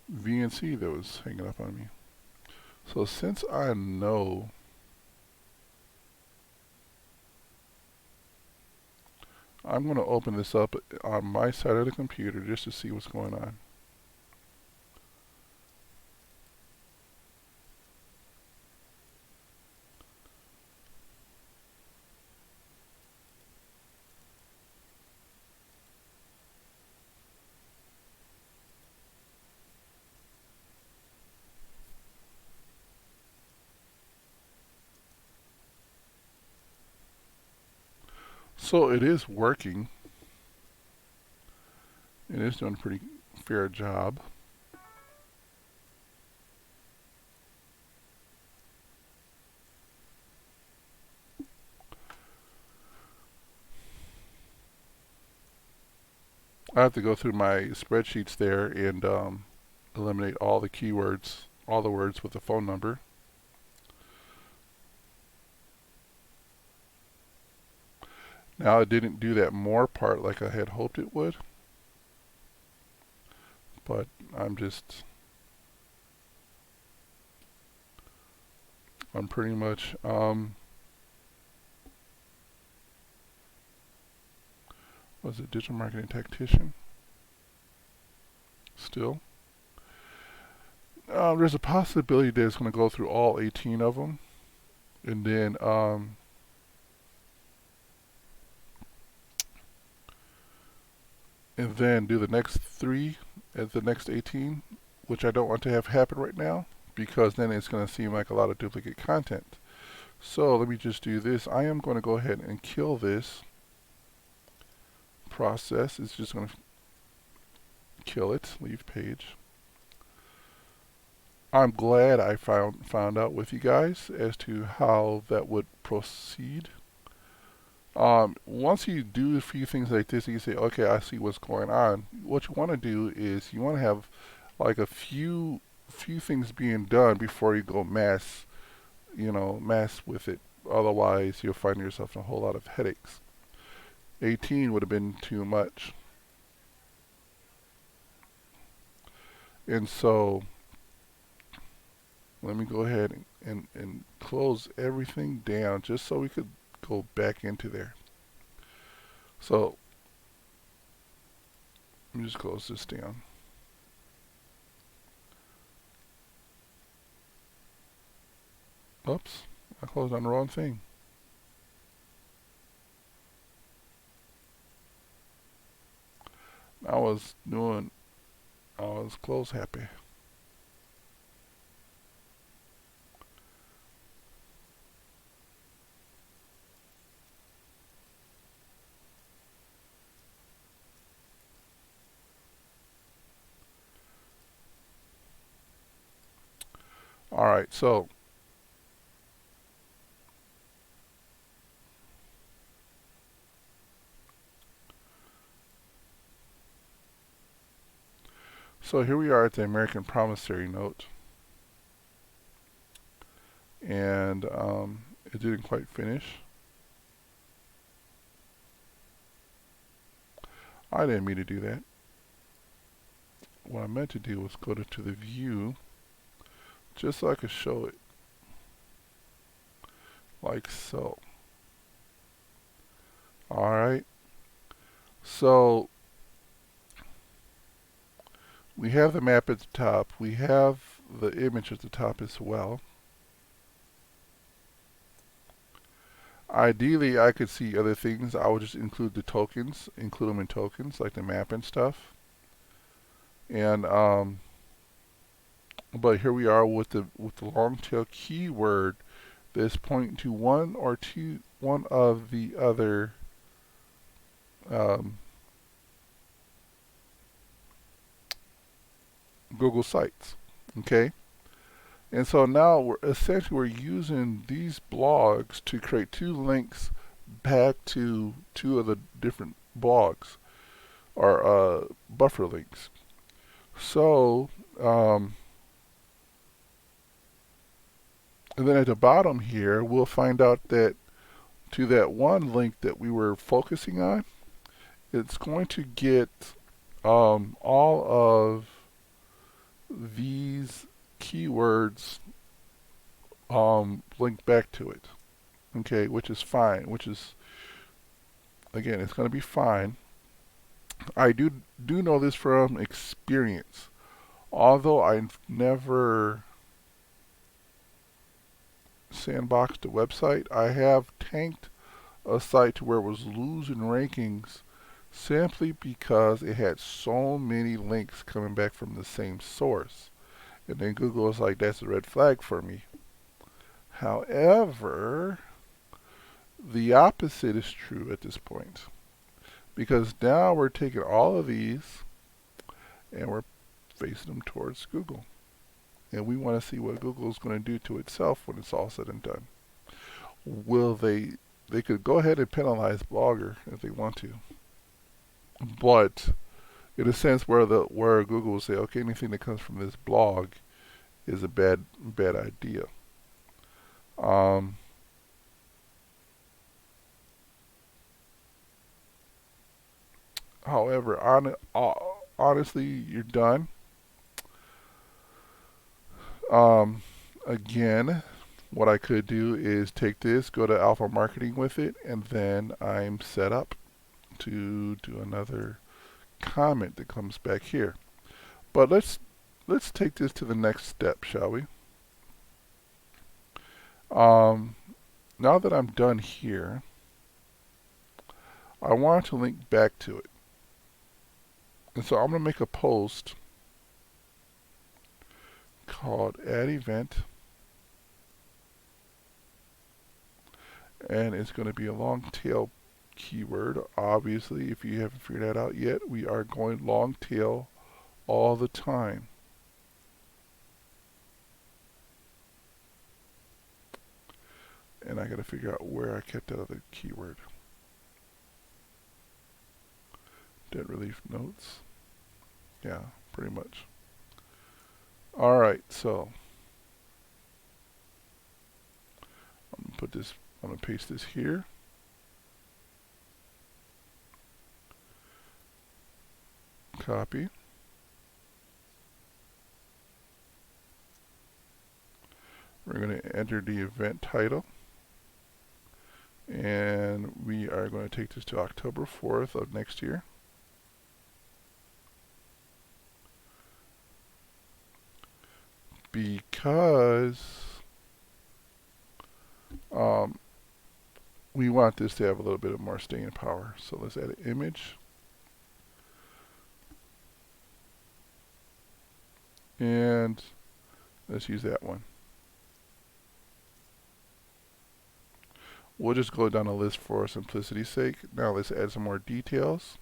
VNC that was hanging up on me. So since I know I'm going to open this up on my side of the computer just to see what's going on. So it is working. It is doing a pretty fair job. I have to go through my spreadsheets there and eliminate all the keywords, all the words with the phone number. Now it didn't do that more part like I had hoped it would, but I'm pretty much was it digital marketing tactician? Still. There's a possibility that it's going to go through all 18 of them, and then do the next 3 at the next 18, which I don't want to have happen right now because then it's going to seem like a lot of duplicate content. So let me just do this. I am going to go ahead and kill this process. It's just going to kill it. Leave page. I'm glad I found out with you guys as to how that would proceed. Once you do a few things like this, you say, okay, I see what's going on. What you want to do is you want to have like a few things being done before you go mass with it. Otherwise, you'll find yourself in a whole lot of headaches. 18 would have been too much. And so, let me go ahead and close everything down just so we could go back into there. So, let me just close this down. Oops, I closed on the wrong thing. I was close happy. All right, so here we are at the American promissory note, and it didn't quite finish. I didn't mean to do that. What I meant to do was go to the view just so I could show it like so. Alright, so we have the map at the top, we have the image at the top as well. Ideally I could see other things. I would just include the tokens, include them in tokens like the map and stuff. And but here we are with the long tail keyword that's pointing to one of the other Google sites. Okay, and so now we're using these blogs to create 2 links back to 2 of the different blogs or buffer links. So, and then at the bottom here, we'll find out that to that one link that we were focusing on, it's going to get all of these keywords linked back to it. Okay, which is fine. Which is, again, it's going to be fine. I do know this from experience. Although I've never sandboxed a website, I have tanked a site to where it was losing rankings simply because it had so many links coming back from the same source. And then Google was like, that's a red flag for me. However, the opposite is true at this point. Because now we're taking all of these and we're facing them towards Google. And we want to see what Google is going to do to itself when it's all said and done. Will they could go ahead and penalize Blogger if they want to. But in a sense where Google will say, okay, anything that comes from this blog is a bad idea. However, honestly, you're done. Again, what I could do is take this, go to alpha marketing with it, and then I'm set up to do another comment that comes back here. But let's take this to the next step, shall we? Now that I'm done here, I want to link back to it. And so I'm going to make a post called add event, and it's going to be a long tail keyword. Obviously, if you haven't figured that out yet, we are going long tail all the time. And I got to figure out where I kept that other keyword. Debt relief notes. Yeah, pretty much. Alright, so I'm gonna paste this here. Copy. We're going to enter the event title. And we are going to take this to October 4th of next year. Because we want this to have a little bit of more staying power. So let's add an image. And let's use that one. We'll just go down a list for simplicity's sake. Now let's add some more details.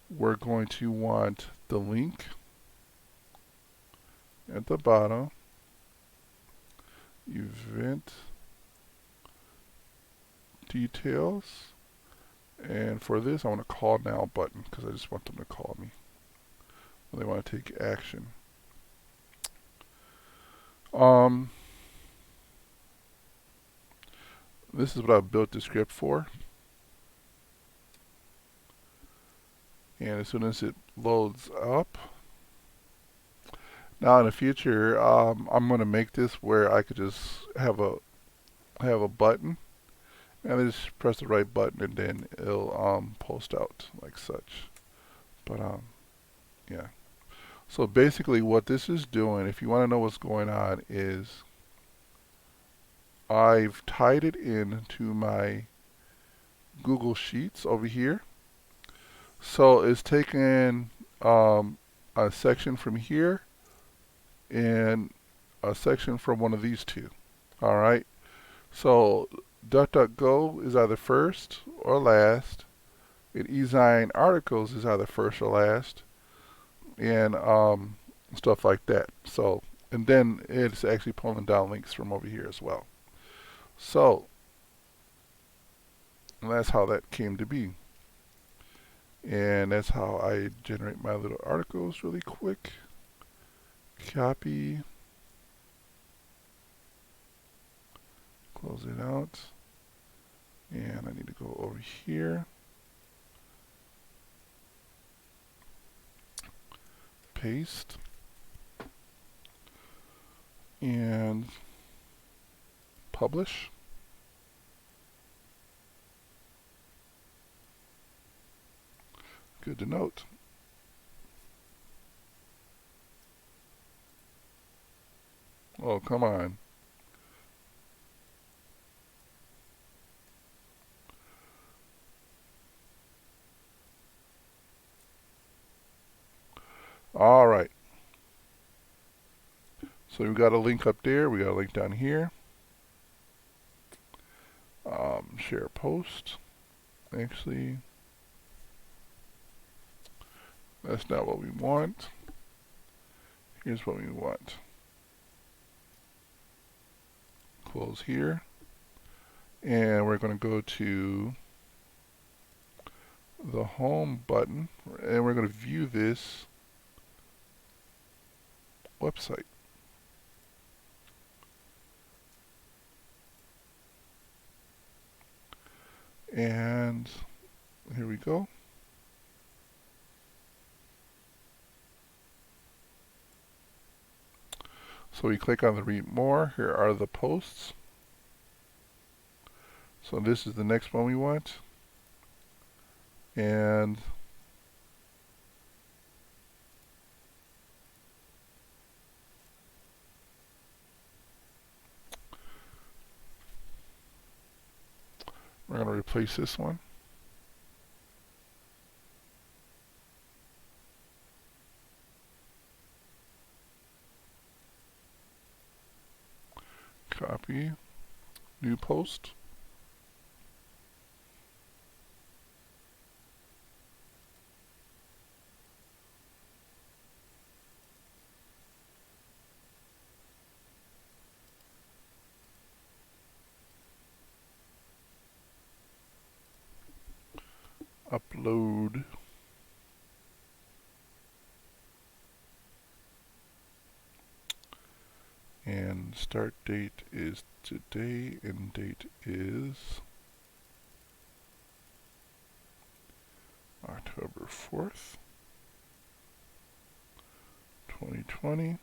We're going to want the link at the bottom, event details, and for this I want a call now button because I just want them to call me when they want to take action. This is what I've built the script for. And as soon as it loads up, now in the future, I'm going to make this where I could just have a button, and then just press the right button, and then it'll post out like such. But yeah. So basically, what this is doing, if you want to know what's going on, is I've tied it into my Google Sheets over here. So it's taken a section from here and a section from one of these two. Alright, so DuckDuckGo is either first or last, and eZine articles is either first or last, and stuff like that. So, and then it's actually pulling down links from over here as well. So, and that's how that came to be. And that's how I generate my little articles really quick. Copy, close it out, and I need to go over here, paste, and publish. Good to note. Oh, come on. All right. So we've got a link up there. We got a link down here. Share post. Actually, that's not what we want. Here's what we want. Close here. And we're going to go to the home button, and we're going to view this website. And here we go. So we click on the read more. Here are the posts. So this is the next one we want. And we're going to replace this one. Copy, new post. Upload. And start date is today, and date is October 4th, 2020.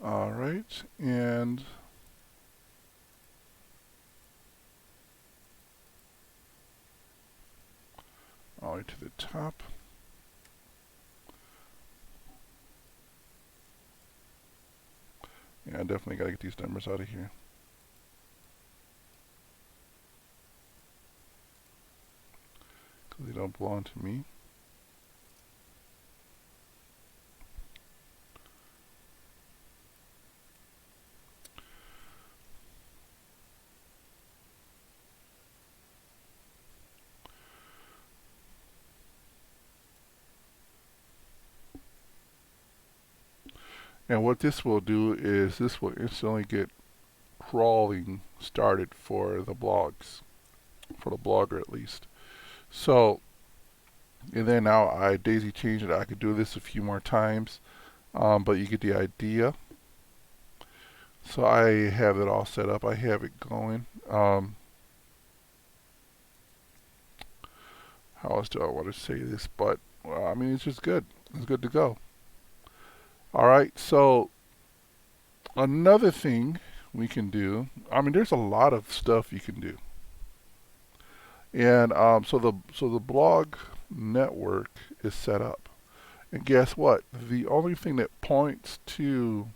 All right, and all the way to the top. Yeah, I definitely got to get these numbers out of here. Because they don't belong to me. And what this will do is this will instantly get crawling started for the blogs, for the blogger at least. So, and then now I daisy chained it. I could do this a few more times, but you get the idea. So I have it all set up. I have it going. How else do I want to say this? But I mean, it's just good. It's good to go. All right. So another thing we can do. I mean, there's a lot of stuff you can do. And so the blog network is set up. And guess what? The only thing that points to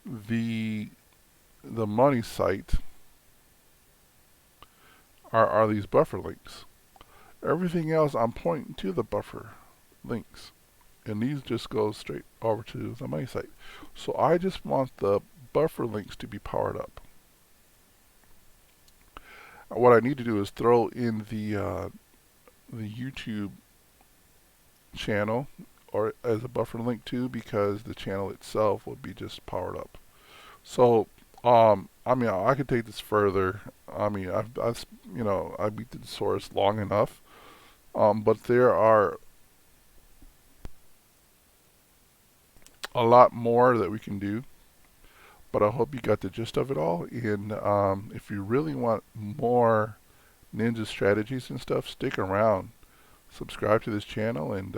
the the money site are these buffer links. Everything else I'm pointing to the buffer links. And these just go straight over to the money site. So I just want the buffer links to be powered up. What I need to do is throw in the YouTube channel or as a buffer link too, because the channel itself would be just powered up. So I mean, I could take this further. I mean, I've I beat the source long enough. But there are a lot more that we can do. But I hope you got the gist of it all. And if you really want more ninja strategies and stuff, stick around. Subscribe to this channel, and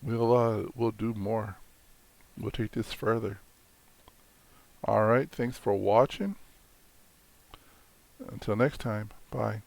we'll do more. We'll take this further. All right. Thanks for watching. Until next time. Bye.